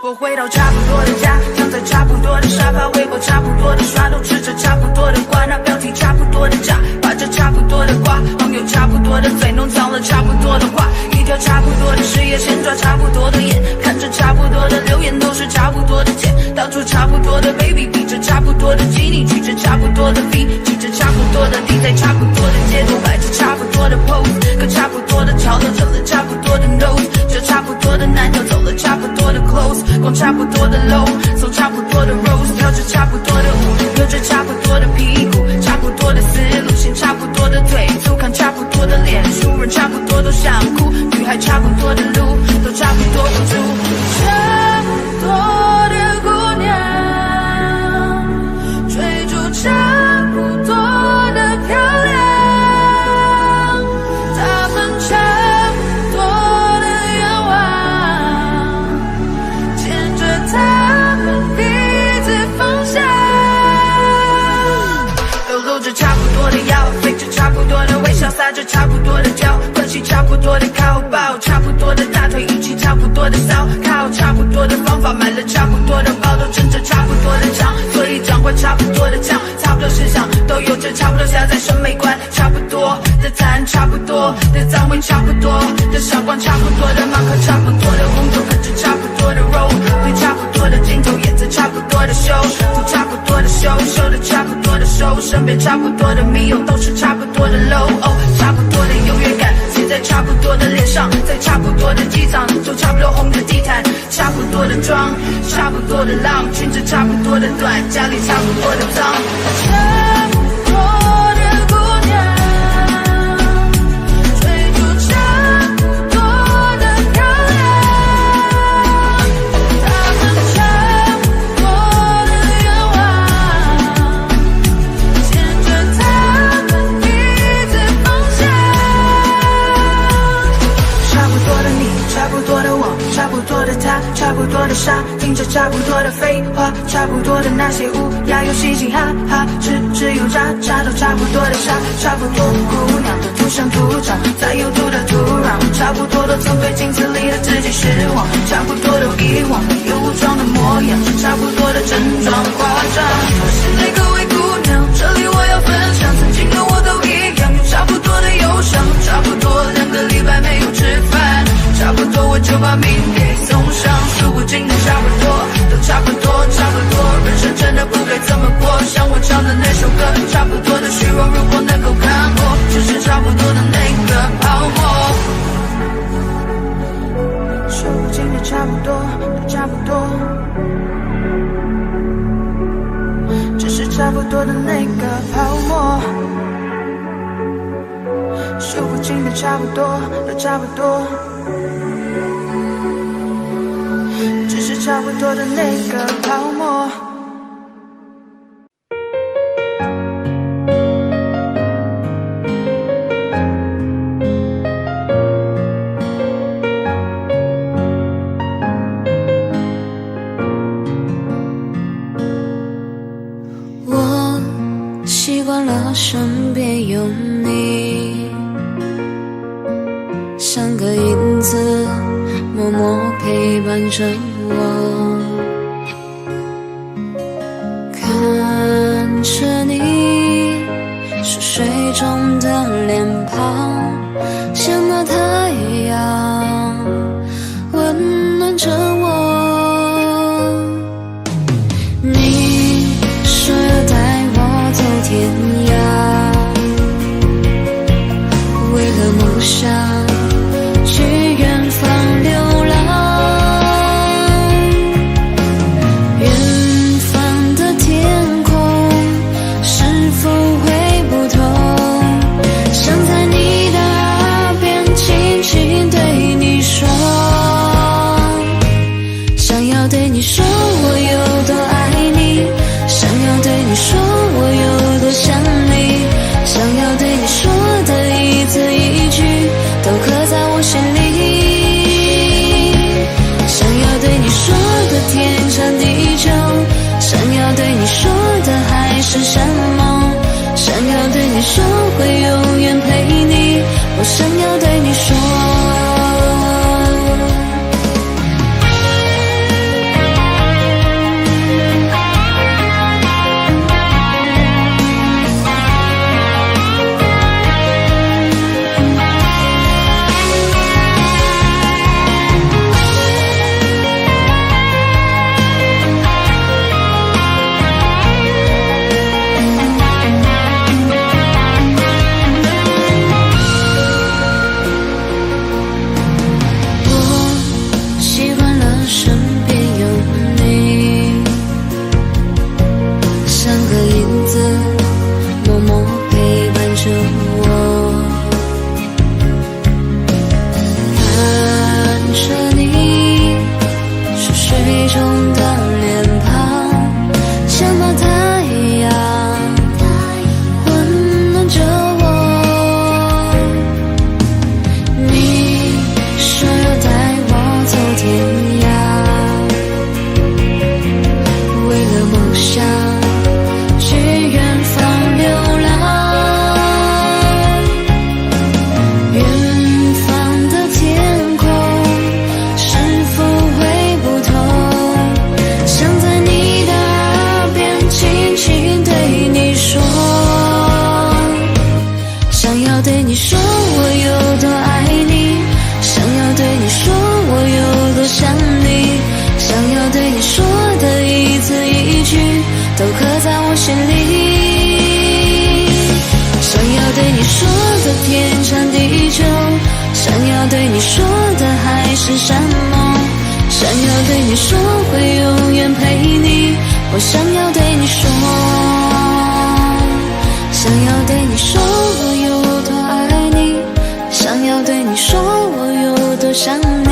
我回到差不多的家，躺在差不多的沙发，微波差不多的刷，都吃着差不多的瓜，那标题差不多的炸，把着差不多的瓜，朋友差不多的嘴，弄脏了差不多的话，一条差不多的事业线，抓差不多的眼，看着差不多的留言，都是差不多的钱，到处差不多的 baby， 比着差不多的基你举着差不多的 V， 举着差不多的 D， 在差不多的街头摆着差不多的 pose， 跟差不多的潮流整了差不多的 nose， 这差不多的男友走了差不多的 clothes， 逛差不多的 low， 走差不多的 rose， 跳着差不多的舞，扭着差不多的屁股，差不多的思路，线差不多的腿粗，看差不多的脸，熟人差不多都想哭，女孩差不多的路，都差不多不住，差不多的姑娘，追逐差不多的漂亮，她们差不多的愿望，牵着她们彼此方向，都露着差不多的腰，飞着差不多的微笑，撒着差不多的娇，关系差不多的靠抱，差不多的大腿，一起差不多的骚，靠差不多的方法，买了差不多的包，都撑着差不多的长，所以长话差不多的讲，差不多思想都有着差不多下载审美观，差不多的赞，差不多的脏味，差不多的韶光，差不多的马克，差不多的红头，跟着差不多的 roll， 对差不多的镜头，演着差不多的秀，涂差不多的秀，秀的差不多的手，身边差不多的密友，都是差不多的 low， 哦，差不多的优越感，写在差不多的脸上，在差不多的机场，走差不多红的地毯，差不多的妆，差不多的浪，裙子差不多的短，家里差不多的脏，差不多的姑娘，追逐差不多的漂亮，她们差不多的愿望，牵着她们彼此方向，差不多的你，差不多的我，差不多的他，差不多的沙，听着差不多的废话，差不多的那些乌鸦又嘻嘻哈哈，只有渣渣都差不多的傻，差不多的姑娘都土生土长，在有毒的土壤，差不多都曾对镜子里的自己失望，差不多都遗忘了有武装的模样，差不多的症状夸张。现在各位姑娘，这里我要分享，曾经的我都一样，有差不多的忧伤，差不多2个礼拜没有吃饭，差不多我就把命给送上，数不尽的差不多，都差不多，差不多，人生真的不该这么过，像我唱的那首歌，差不多的虚荣，如果能够看破，就是差不多的那个泡沫，数不尽的差不多，都差不多，只是差不多的那个泡沫，数不尽的差不多，都差不多，只是差不多的那个泡沫。我习惯了身边有你，像个影子默默陪伴着我，看着你熟睡中的脸庞，像那太阳温暖着我。你说要带我走天涯，为了梦想去远方流浪，远方的天空是否会不同，想在你的耳边轻轻对你说，要对你说会永远陪你，我想要对你说。都刻在我心里，想要对你说的天长地久，想要对你说的海誓山盟，想要对你说会永远陪你，我想要对你说，想要对你说我有多爱你，想要对你说我有多想你。